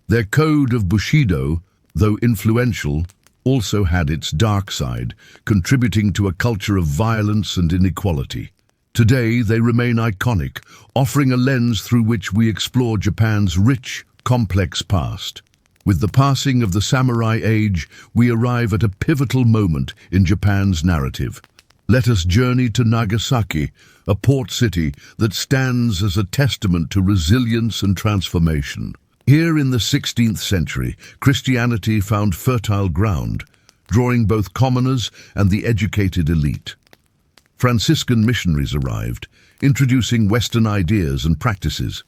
Their code of Bushido, though influential, also had its dark side, contributing to a culture of violence and inequality. Today, they remain iconic, offering a lens through which we explore Japan's rich, complex past. With the passing of the samurai age, we arrive at a pivotal moment in Japan's narrative. Let us journey to Nagasaki, a port city that stands as a testament to resilience and transformation. Here in the 16th century, Christianity found fertile ground, drawing both commoners and the educated elite. Franciscan missionaries arrived, introducing Western ideas and practices.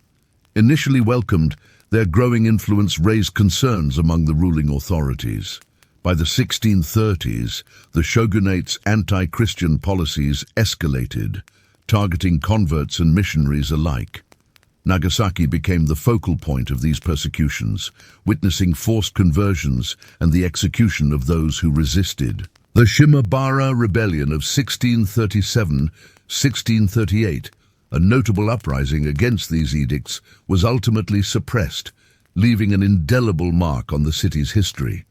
Initially welcomed, their growing influence raised concerns among the ruling authorities. By the 1630s, the shogunate's anti-Christian policies escalated, targeting converts and missionaries alike. Nagasaki became the focal point of these persecutions, witnessing forced conversions and the execution of those who resisted. The Shimabara Rebellion of 1637-1638, a notable uprising against these edicts, was ultimately suppressed, leaving an indelible mark on the city's history.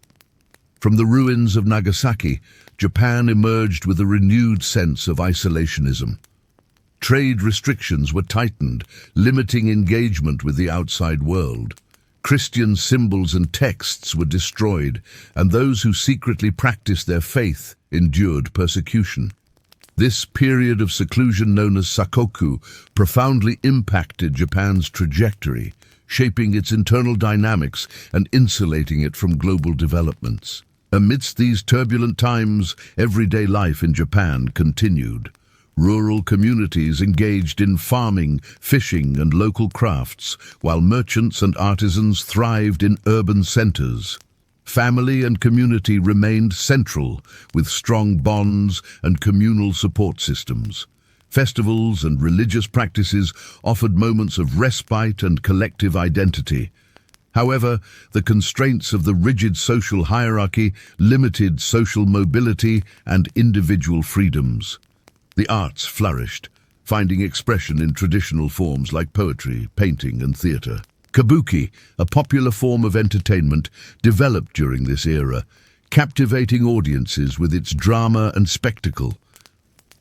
From the ruins of Nagasaki, Japan emerged with a renewed sense of isolationism. Trade restrictions were tightened, limiting engagement with the outside world. Christian symbols and texts were destroyed, and those who secretly practiced their faith endured persecution. This period of seclusion, known as Sakoku, profoundly impacted Japan's trajectory, shaping its internal dynamics and insulating it from global developments. Amidst these turbulent times, everyday life in Japan continued. Rural communities engaged in farming, fishing, and local crafts, while merchants and artisans thrived in urban centers. Family and community remained central, with strong bonds and communal support systems. Festivals and religious practices offered moments of respite and collective identity. However, the constraints of the rigid social hierarchy limited social mobility and individual freedoms. The arts flourished, finding expression in traditional forms like poetry, painting, and theater. Kabuki, a popular form of entertainment, developed during this era, captivating audiences with its drama and spectacle.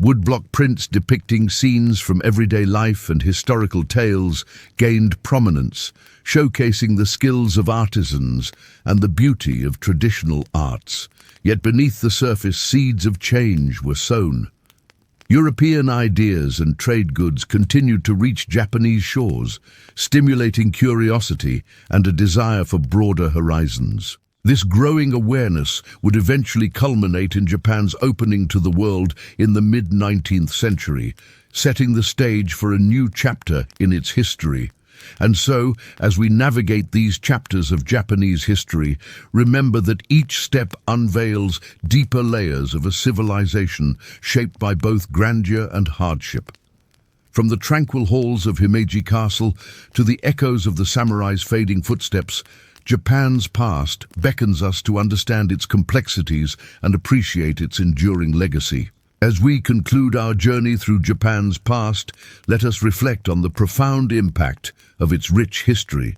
Woodblock prints depicting scenes from everyday life and historical tales gained prominence, showcasing the skills of artisans and the beauty of traditional arts. Yet beneath the surface, seeds of change were sown. European ideas and trade goods continued to reach Japanese shores, stimulating curiosity and a desire for broader horizons. This growing awareness would eventually culminate in Japan's opening to the world in the mid-19th century, setting the stage for a new chapter in its history. And so, as we navigate these chapters of Japanese history, remember that each step unveils deeper layers of a civilization shaped by both grandeur and hardship. From the tranquil halls of Himeji Castle to the echoes of the samurai's fading footsteps, Japan's past beckons us to understand its complexities and appreciate its enduring legacy. As we conclude our journey through Japan's past, let us reflect on the profound impact of its rich history.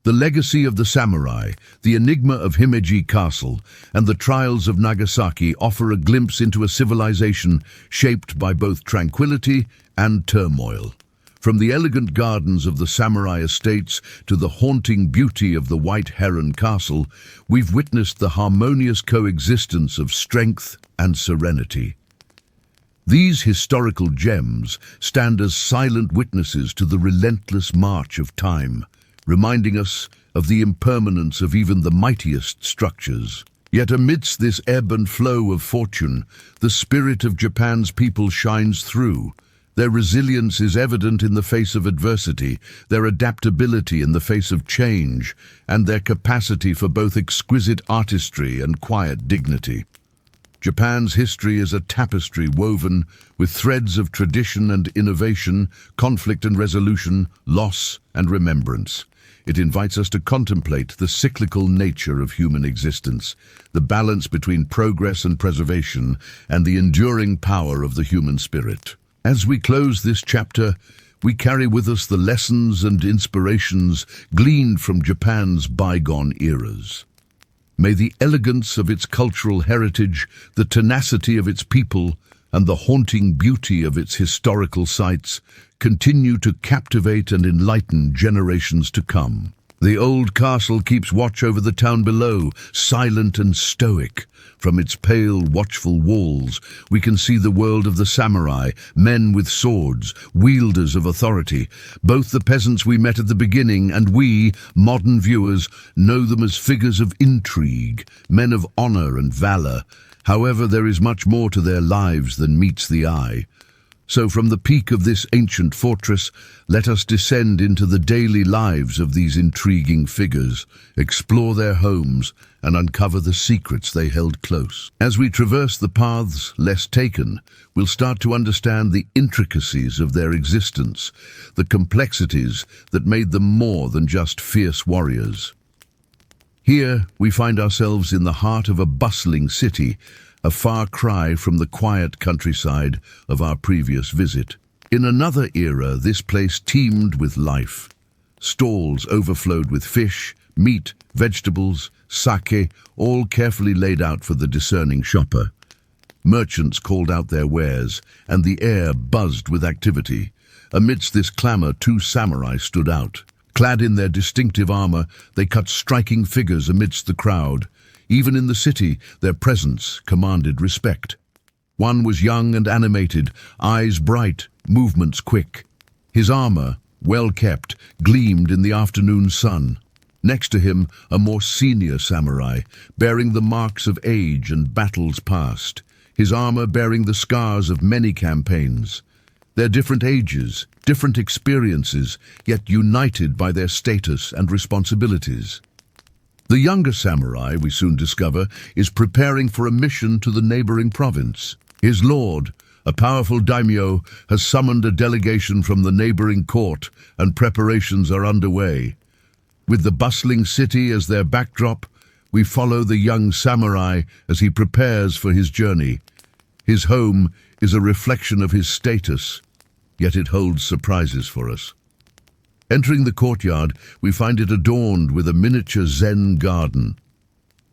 The legacy of the samurai, the enigma of Himeji Castle, and the trials of Nagasaki offer a glimpse into a civilization shaped by both tranquility and turmoil. From the elegant gardens of the samurai estates to the haunting beauty of the White Heron Castle, we've witnessed the harmonious coexistence of strength and serenity. These historical gems stand as silent witnesses to the relentless march of time, reminding us of the impermanence of even the mightiest structures. Yet amidst this ebb and flow of fortune, the spirit of Japan's people shines through. Their resilience is evident in the face of adversity, their adaptability in the face of change, and their capacity for both exquisite artistry and quiet dignity. Japan's history is a tapestry woven with threads of tradition and innovation, conflict and resolution, loss and remembrance. It invites us to contemplate the cyclical nature of human existence, the balance between progress and preservation, and the enduring power of the human spirit. As we close this chapter, we carry with us the lessons and inspirations gleaned from Japan's bygone eras. May the elegance of its cultural heritage, the tenacity of its people, and the haunting beauty of its historical sites continue to captivate and enlighten generations to come. The old castle keeps watch over the town below, silent and stoic. From its pale, watchful walls, we can see the world of the samurai, men with swords, wielders of authority. Both the peasants we met at the beginning and we, modern viewers, know them as figures of intrigue, men of honor and valor. However, there is much more to their lives than meets the eye. So from the peak of this ancient fortress, let us descend into the daily lives of these intriguing figures, explore their homes, and uncover the secrets they held close. As we traverse the paths less taken, we'll start to understand the intricacies of their existence, the complexities that made them more than just fierce warriors. Here, we find ourselves in the heart of a bustling city, a far cry from the quiet countryside of our previous visit. In another era, this place teemed with life. Stalls overflowed with fish, meat, vegetables, sake, all carefully laid out for the discerning shopper. Merchants called out their wares, and the air buzzed with activity. Amidst this clamor, two samurai stood out. Clad in their distinctive armor, they cut striking figures amidst the crowd. Even in the city, their presence commanded respect. One was young and animated, eyes bright, movements quick. His armor, well kept, gleamed in the afternoon sun. Next to him, a more senior samurai, bearing the marks of age and battles past, his armor bearing the scars of many campaigns. Their different ages, different experiences, yet united by their status and responsibilities. The younger samurai, we soon discover, is preparing for a mission to the neighboring province. His lord, a powerful daimyo, has summoned a delegation from the neighboring court, and preparations are underway. With the bustling city as their backdrop, we follow the young samurai as he prepares for his journey. His home is a reflection of his status, yet it holds surprises for us. Entering the courtyard, we find it adorned with a miniature Zen garden.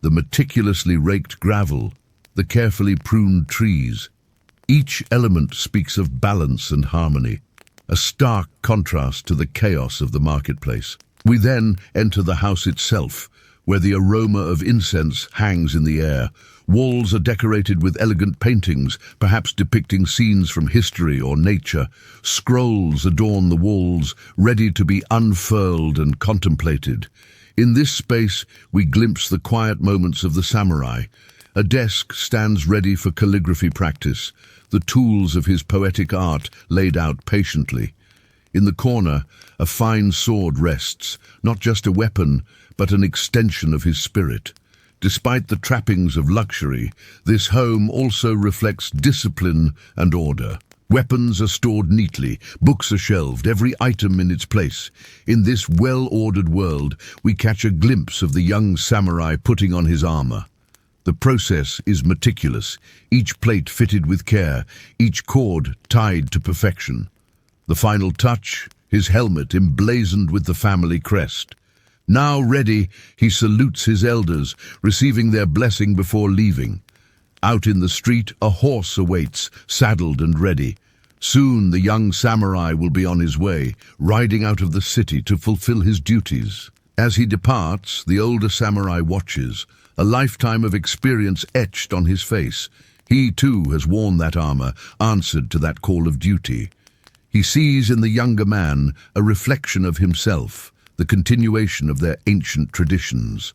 The meticulously raked gravel, the carefully pruned trees. Each element speaks of balance and harmony, a stark contrast to the chaos of the marketplace. We then enter the house itself, where the aroma of incense hangs in the air. Walls are decorated with elegant paintings, perhaps depicting scenes from history or nature. Scrolls adorn the walls, ready to be unfurled and contemplated. In this space, we glimpse the quiet moments of the samurai. A desk stands ready for calligraphy practice, the tools of his poetic art laid out patiently. In the corner, a fine sword rests, not just a weapon, but an extension of his spirit. Despite the trappings of luxury, this home also reflects discipline and order. Weapons are stored neatly, books are shelved, every item in its place. In this well-ordered world, we catch a glimpse of the young samurai putting on his armor. The process is meticulous, each plate fitted with care, each cord tied to perfection. The final touch, his helmet emblazoned with the family crest. Now ready, he salutes his elders, receiving their blessing before leaving. Out in the street, a horse awaits, saddled and ready. Soon the young samurai will be on his way, riding out of the city to fulfill his duties. As he departs, the older samurai watches, a lifetime of experience etched on his face. He too has worn that armor, answered to that call of duty. He sees in the younger man a reflection of himself, the continuation of their ancient traditions.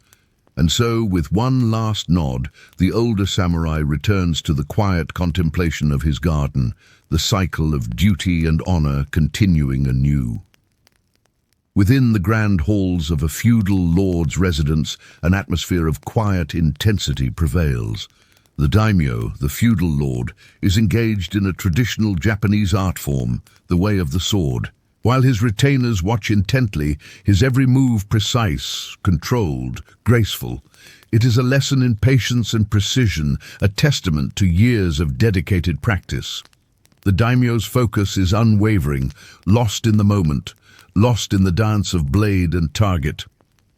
And so, with one last nod, the older samurai returns to the quiet contemplation of his garden, the cycle of duty and honor continuing anew. Within the grand halls of a feudal lord's residence, an atmosphere of quiet intensity prevails. The daimyo, the feudal lord, is engaged in a traditional Japanese art form, the way of the sword. While his retainers watch intently, his every move precise, controlled, graceful. It is a lesson in patience and precision, a testament to years of dedicated practice. The daimyo's focus is unwavering, lost in the moment, lost in the dance of blade and target.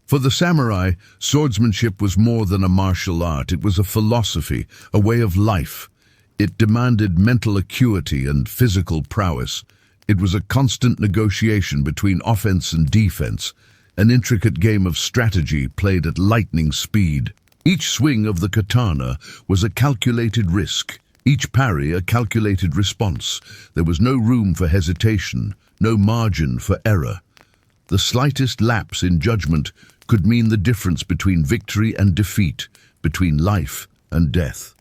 For the samurai, swordsmanship was more than a martial art. It was a philosophy, a way of life. It demanded mental acuity and physical prowess. It was a constant negotiation between offense and defense, an intricate game of strategy played at lightning speed. Each swing of the katana was a calculated risk, each parry a calculated response. There was no room for hesitation, no margin for error. The slightest lapse in judgment could mean the difference between victory and defeat, between life and death.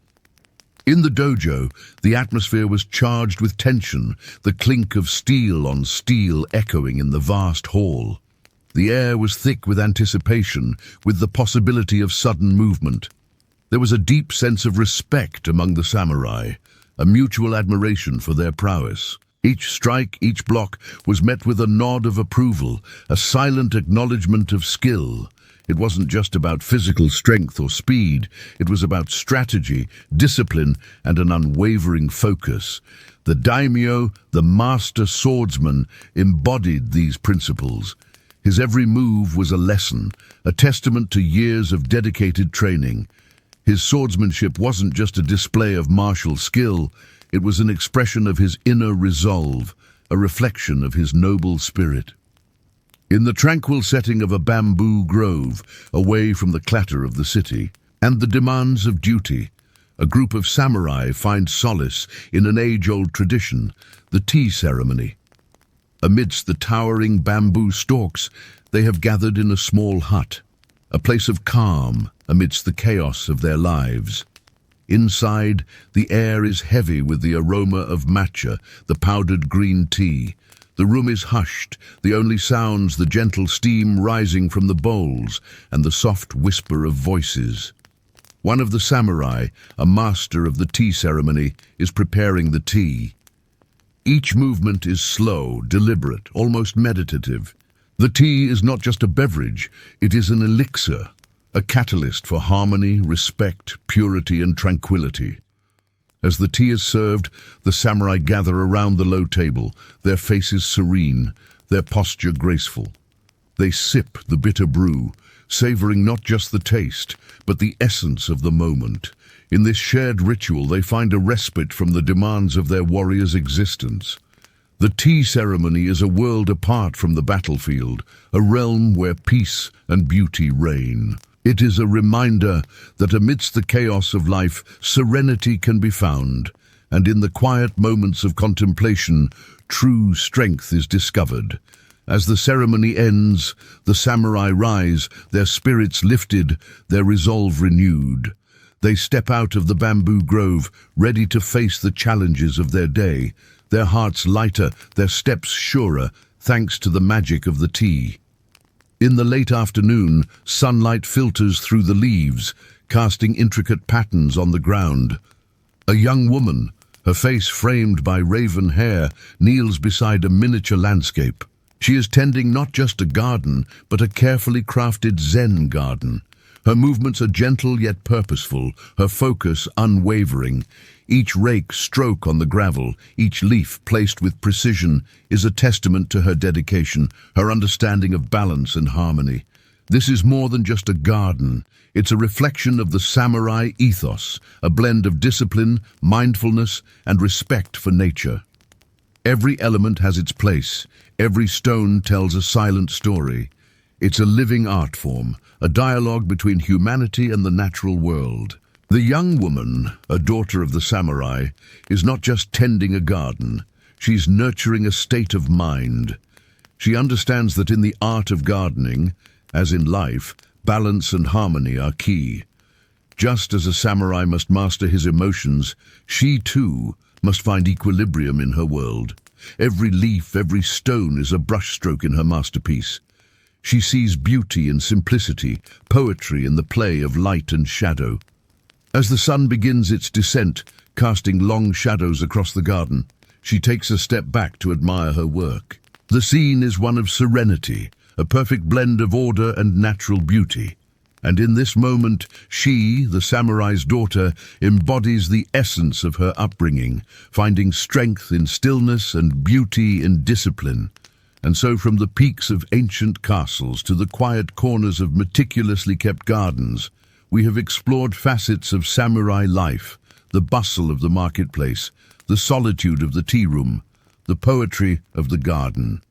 In the dojo, the atmosphere was charged with tension, the clink of steel on steel echoing in the vast hall. The air was thick with anticipation, with the possibility of sudden movement. There was a deep sense of respect among the samurai, a mutual admiration for their prowess. Each strike, each block, was met with a nod of approval, a silent acknowledgement of skill. It wasn't just about physical strength or speed, it was about strategy, discipline, and an unwavering focus. The daimyo, the master swordsman, embodied these principles. His every move was a lesson, a testament to years of dedicated training. His swordsmanship wasn't just a display of martial skill, it was an expression of his inner resolve, a reflection of his noble spirit. In the tranquil setting of a bamboo grove, away from the clatter of the city and the demands of duty, a group of samurai find solace in an age-old tradition, the tea ceremony. Amidst the towering bamboo stalks, they have gathered in a small hut, a place of calm amidst the chaos of their lives. Inside, the air is heavy with the aroma of matcha, the powdered green tea. The room is hushed, the only sounds the gentle steam rising from the bowls and the soft whisper of voices. One of the samurai, a master of the tea ceremony, is preparing the tea. Each movement is slow, deliberate, almost meditative. The tea is not just a beverage, it is an elixir, a catalyst for harmony, respect, purity, and tranquility. As the tea is served, the samurai gather around the low table, their faces serene, their posture graceful. They sip the bitter brew, savoring not just the taste, but the essence of the moment. In this shared ritual, they find a respite from the demands of their warrior's existence. The tea ceremony is a world apart from the battlefield, a realm where peace and beauty reign. It is a reminder that amidst the chaos of life, serenity can be found, and in the quiet moments of contemplation, true strength is discovered. As the ceremony ends, the samurai rise, their spirits lifted, their resolve renewed. They step out of the bamboo grove, ready to face the challenges of their day, their hearts lighter, their steps surer, thanks to the magic of the tea. In the late afternoon, sunlight filters through the leaves, casting intricate patterns on the ground. A young woman, her face framed by raven hair, kneels beside a miniature landscape. She is tending not just a garden, but a carefully crafted Zen garden. Her movements are gentle yet purposeful, her focus unwavering. Each rake stroke on the gravel, each leaf placed with precision, is a testament to her dedication, her understanding of balance and harmony. This is more than just a garden. It's a reflection of the samurai ethos, a blend of discipline, mindfulness, and respect for nature. Every element has its place. Every stone tells a silent story. It's a living art form, a dialogue between humanity and the natural world. The young woman, a daughter of the samurai, is not just tending a garden. She's nurturing a state of mind. She understands that in the art of gardening, as in life, balance and harmony are key. Just as a samurai must master his emotions, she too must find equilibrium in her world. Every leaf, every stone is a brushstroke in her masterpiece. She sees beauty in simplicity, poetry in the play of light and shadow. As the sun begins its descent, casting long shadows across the garden, she takes a step back to admire her work. The scene is one of serenity, a perfect blend of order and natural beauty. And in this moment, she, the samurai's daughter, embodies the essence of her upbringing, finding strength in stillness and beauty in discipline. And so from the peaks of ancient castles to the quiet corners of meticulously kept gardens, we have explored facets of samurai life, the bustle of the marketplace, the solitude of the tea room, the poetry of the garden.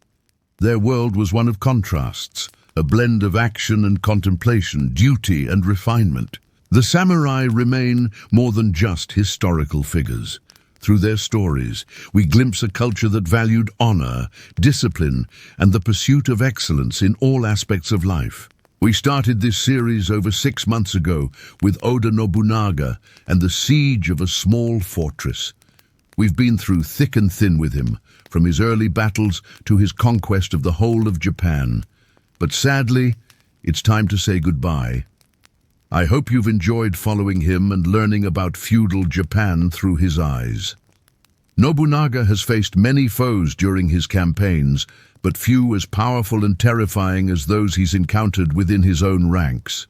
Their world was one of contrasts, a blend of action and contemplation, duty and refinement. The samurai remain more than just historical figures. Through their stories, we glimpse a culture that valued honor, discipline, and the pursuit of excellence in all aspects of life. We started this series over 6 months ago with Oda Nobunaga and the siege of a small fortress. We've been through thick and thin with him, from his early battles to his conquest of the whole of Japan. But sadly, it's time to say goodbye. I hope you've enjoyed following him and learning about feudal Japan through his eyes. Nobunaga has faced many foes during his campaigns, but few as powerful and terrifying as those he's encountered within his own ranks.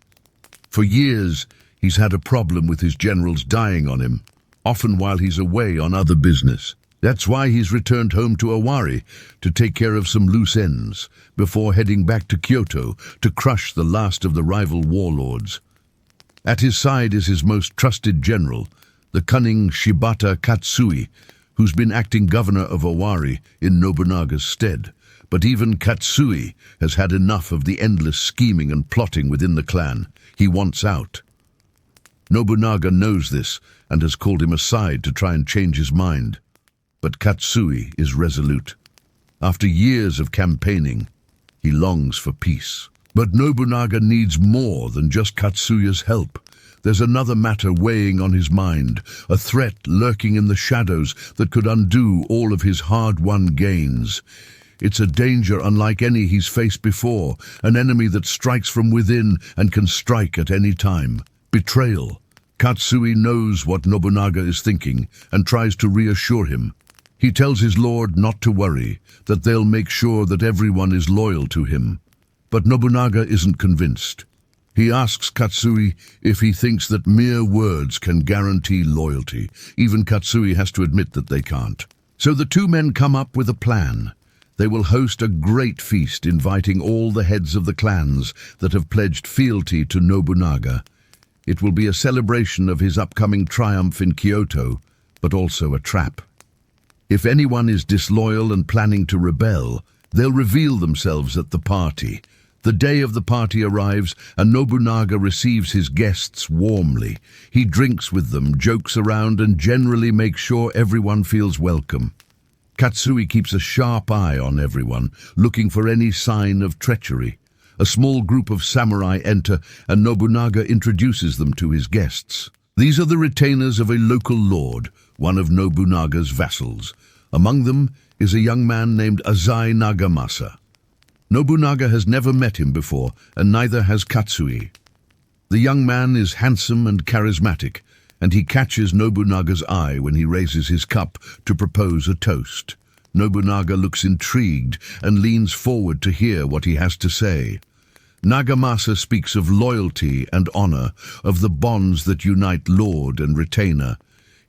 For years, he's had a problem with his generals dying on him, often while he's away on other business. That's why he's returned home to Owari to take care of some loose ends, before heading back to Kyoto to crush the last of the rival warlords. At his side is his most trusted general, the cunning Shibata Katsui, who's been acting governor of Owari in Nobunaga's stead. But even Katsui has had enough of the endless scheming and plotting within the clan. He wants out. Nobunaga knows this and has called him aside to try and change his mind. But Katsui is resolute. After years of campaigning, he longs for peace. But Nobunaga needs more than just Katsuya's help. There's another matter weighing on his mind, a threat lurking in the shadows that could undo all of his hard-won gains. It's a danger unlike any he's faced before, an enemy that strikes from within and can strike at any time. Betrayal. Katsui knows what Nobunaga is thinking and tries to reassure him. He tells his lord not to worry, that they'll make sure that everyone is loyal to him. But Nobunaga isn't convinced. He asks Katsui if he thinks that mere words can guarantee loyalty. Even Katsui has to admit that they can't. So the two men come up with a plan. They will host a great feast, inviting all the heads of the clans that have pledged fealty to Nobunaga. It will be a celebration of his upcoming triumph in Kyoto, but also a trap. If anyone is disloyal and planning to rebel, they'll reveal themselves at the party. The day of the party arrives, and Nobunaga receives his guests warmly. He drinks with them, jokes around, and generally makes sure everyone feels welcome. Katsui keeps a sharp eye on everyone, looking for any sign of treachery. A small group of samurai enter, and Nobunaga introduces them to his guests. These are the retainers of a local lord, one of Nobunaga's vassals. Among them is a young man named Azai Nagamasa. Nobunaga has never met him before, and neither has Katsui. The young man is handsome and charismatic, and he catches Nobunaga's eye when he raises his cup to propose a toast. Nobunaga looks intrigued and leans forward to hear what he has to say. Nagamasa speaks of loyalty and honor, of the bonds that unite lord and retainer.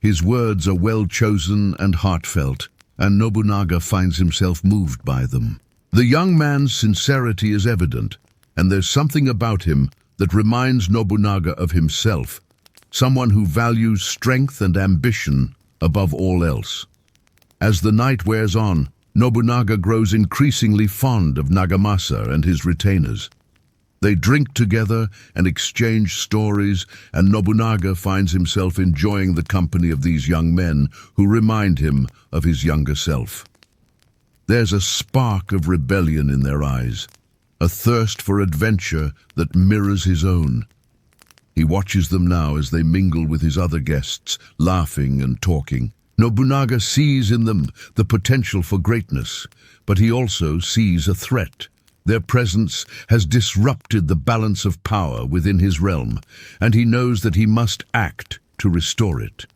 His words are well chosen and heartfelt, and Nobunaga finds himself moved by them. The young man's sincerity is evident, and there's something about him that reminds Nobunaga of himself, someone who values strength and ambition above all else. As the night wears on, Nobunaga grows increasingly fond of Nagamasa and his retainers. They drink together and exchange stories, and Nobunaga finds himself enjoying the company of these young men who remind him of his younger self. There's a spark of rebellion in their eyes, a thirst for adventure that mirrors his own. He watches them now as they mingle with his other guests, laughing and talking. Nobunaga sees in them the potential for greatness, but he also sees a threat. Their presence has disrupted the balance of power within his realm, and he knows that he must act to restore it.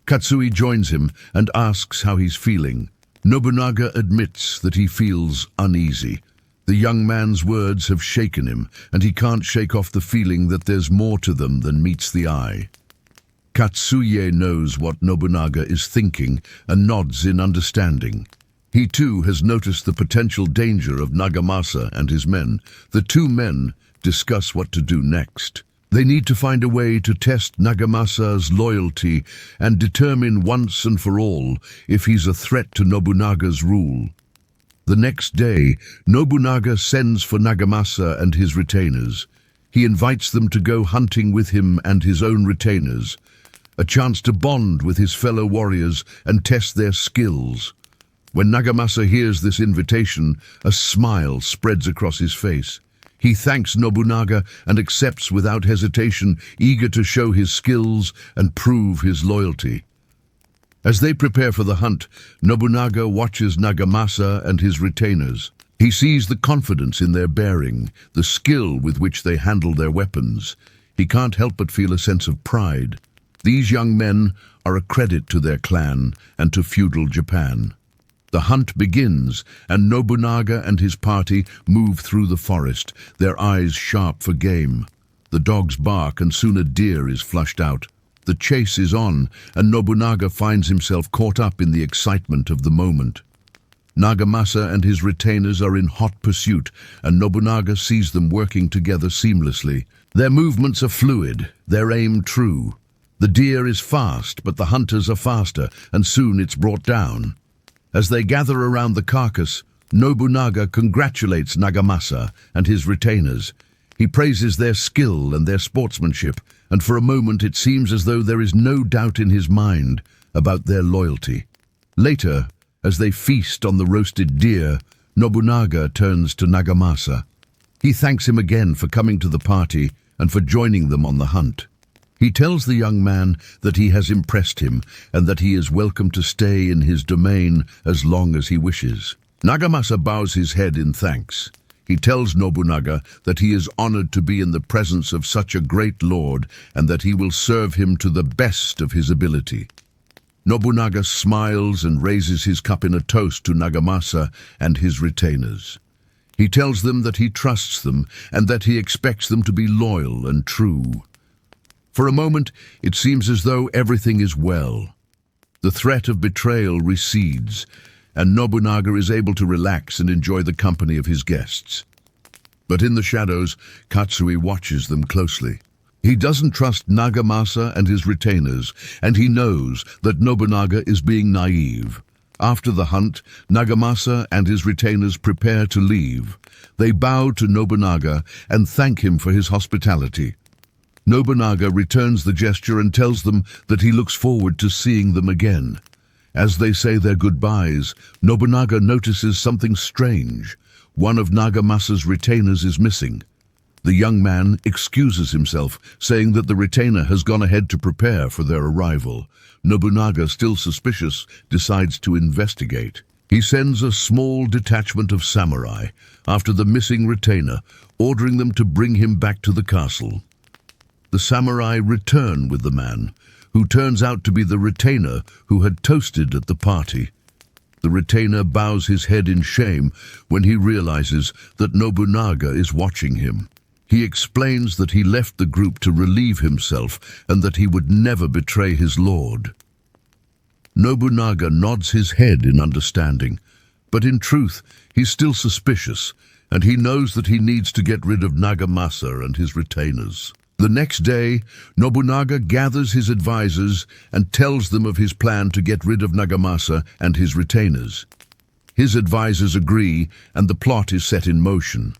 Katsui joins him and asks how he's feeling. Nobunaga admits that he feels uneasy. The young man's words have shaken him, and he can't shake off the feeling that there's more to them than meets the eye. Katsuye knows what Nobunaga is thinking and nods in understanding. He too has noticed the potential danger of Nagamasa and his men. The two men discuss what to do next. They need to find a way to test Nagamasa's loyalty and determine once and for all if he's a threat to Nobunaga's rule. The next day, Nobunaga sends for Nagamasa and his retainers. He invites them to go hunting with him and his own retainers, a chance to bond with his fellow warriors and test their skills. When Nagamasa hears this invitation, a smile spreads across his face. He thanks Nobunaga and accepts without hesitation, eager to show his skills and prove his loyalty. As they prepare for the hunt, Nobunaga watches Nagamasa and his retainers. He sees the confidence in their bearing, the skill with which they handle their weapons. He can't help but feel a sense of pride. These young men are a credit to their clan and to feudal Japan. The hunt begins, and Nobunaga and his party move through the forest, their eyes sharp for game. The dogs bark, and soon a deer is flushed out. The chase is on, and Nobunaga finds himself caught up in the excitement of the moment. Nagamasa and his retainers are in hot pursuit, and Nobunaga sees them working together seamlessly. Their movements are fluid, their aim true. The deer is fast, but the hunters are faster, and soon it's brought down. As they gather around the carcass, Nobunaga congratulates Nagamasa and his retainers. He praises their skill and their sportsmanship, and for a moment it seems as though there is no doubt in his mind about their loyalty. Later, as they feast on the roasted deer, Nobunaga turns to Nagamasa. He thanks him again for coming to the party and for joining them on the hunt. He tells the young man that he has impressed him and that he is welcome to stay in his domain as long as he wishes. Nagamasa bows his head in thanks. He tells Nobunaga that he is honored to be in the presence of such a great lord and that he will serve him to the best of his ability. Nobunaga smiles and raises his cup in a toast to Nagamasa and his retainers. He tells them that he trusts them and that he expects them to be loyal and true. For a moment, it seems as though everything is well. The threat of betrayal recedes, and Nobunaga is able to relax and enjoy the company of his guests. But in the shadows, Katsui watches them closely. He doesn't trust Nagamasa and his retainers, and he knows that Nobunaga is being naive. After the hunt, Nagamasa and his retainers prepare to leave. They bow to Nobunaga and thank him for his hospitality. Nobunaga returns the gesture and tells them that he looks forward to seeing them again. As they say their goodbyes, Nobunaga notices something strange. One of Nagamasa's retainers is missing. The young man excuses himself, saying that the retainer has gone ahead to prepare for their arrival. Nobunaga, still suspicious, decides to investigate. He sends a small detachment of samurai after the missing retainer, ordering them to bring him back to the castle. The samurai return with the man, who turns out to be the retainer who had toasted at the party. The retainer bows his head in shame when he realizes that Nobunaga is watching him. He explains that he left the group to relieve himself and that he would never betray his lord. Nobunaga nods his head in understanding, but in truth he's still suspicious, and he knows that he needs to get rid of Nagamasa and his retainers. The next day, Nobunaga gathers his advisors and tells them of his plan to get rid of Nagamasa and his retainers. His advisors agree, and the plot is set in motion.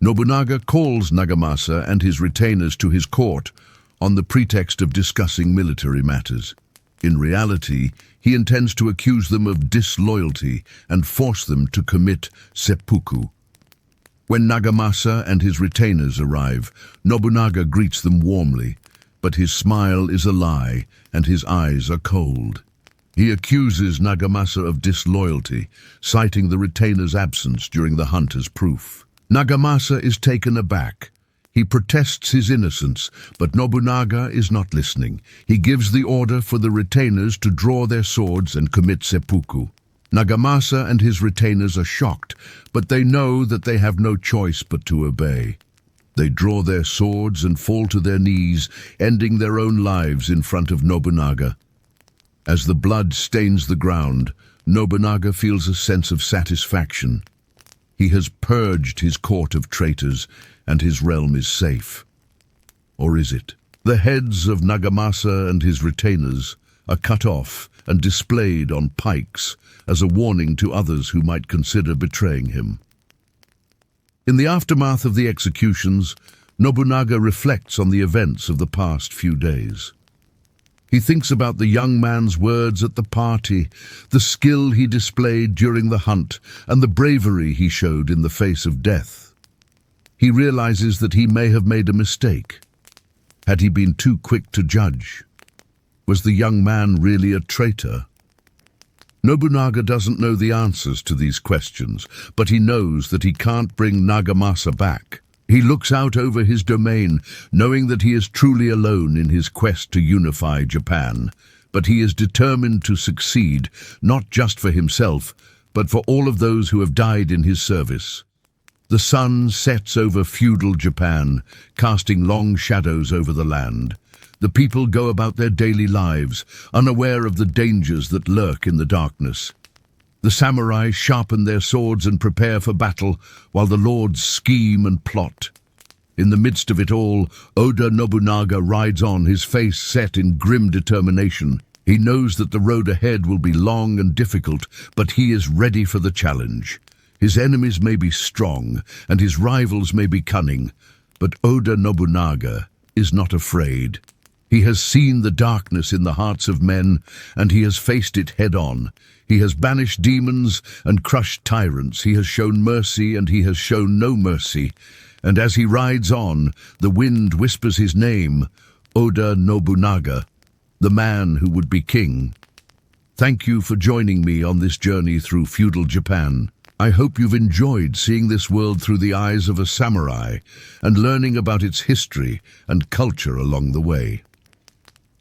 Nobunaga calls Nagamasa and his retainers to his court on the pretext of discussing military matters. In reality, he intends to accuse them of disloyalty and force them to commit seppuku. When Nagamasa and his retainers arrive, Nobunaga greets them warmly, but his smile is a lie and his eyes are cold. He accuses Nagamasa of disloyalty, citing the retainer's absence during the hunt as proof. Nagamasa is taken aback. He protests his innocence, but Nobunaga is not listening. He gives the order for the retainers to draw their swords and commit seppuku. Nagamasa and his retainers are shocked, but they know that they have no choice but to obey. They draw their swords and fall to their knees, ending their own lives in front of Nobunaga. As the blood stains the ground, Nobunaga feels a sense of satisfaction. He has purged his court of traitors, and his realm is safe. Or is it? The heads of Nagamasa and his retainers are cut off and displayed on pikes as a warning to others who might consider betraying him. In the aftermath of the executions, Nobunaga reflects on the events of the past few days. He thinks about the young man's words at the party, the skill he displayed during the hunt, and the bravery he showed in the face of death. He realizes that he may have made a mistake. Had he been too quick to judge? Was the young man really a traitor? Nobunaga doesn't know the answers to these questions, but he knows that he can't bring Nagamasa back. He looks out over his domain, knowing that he is truly alone in his quest to unify Japan. But he is determined to succeed, not just for himself, but for all of those who have died in his service. The sun sets over feudal Japan, casting long shadows over the land. The people go about their daily lives, unaware of the dangers that lurk in the darkness. The samurai sharpen their swords and prepare for battle, while the lords scheme and plot. In the midst of it all, Oda Nobunaga rides on, his face set in grim determination. He knows that the road ahead will be long and difficult, but he is ready for the challenge. His enemies may be strong, and his rivals may be cunning, but Oda Nobunaga is not afraid. He has seen the darkness in the hearts of men, and he has faced it head-on. He has banished demons and crushed tyrants. He has shown mercy, and he has shown no mercy. And as he rides on, the wind whispers his name, Oda Nobunaga, the man who would be king. Thank you for joining me on this journey through feudal Japan. I hope you've enjoyed seeing this world through the eyes of a samurai and learning about its history and culture along the way.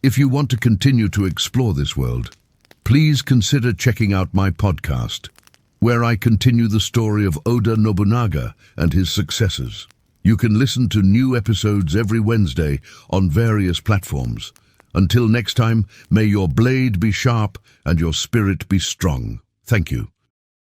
If you want to continue to explore this world, please consider checking out my podcast, where I continue the story of Oda Nobunaga and his successors. You can listen to new episodes every Wednesday on various platforms. Until next time, may your blade be sharp and your spirit be strong. Thank you.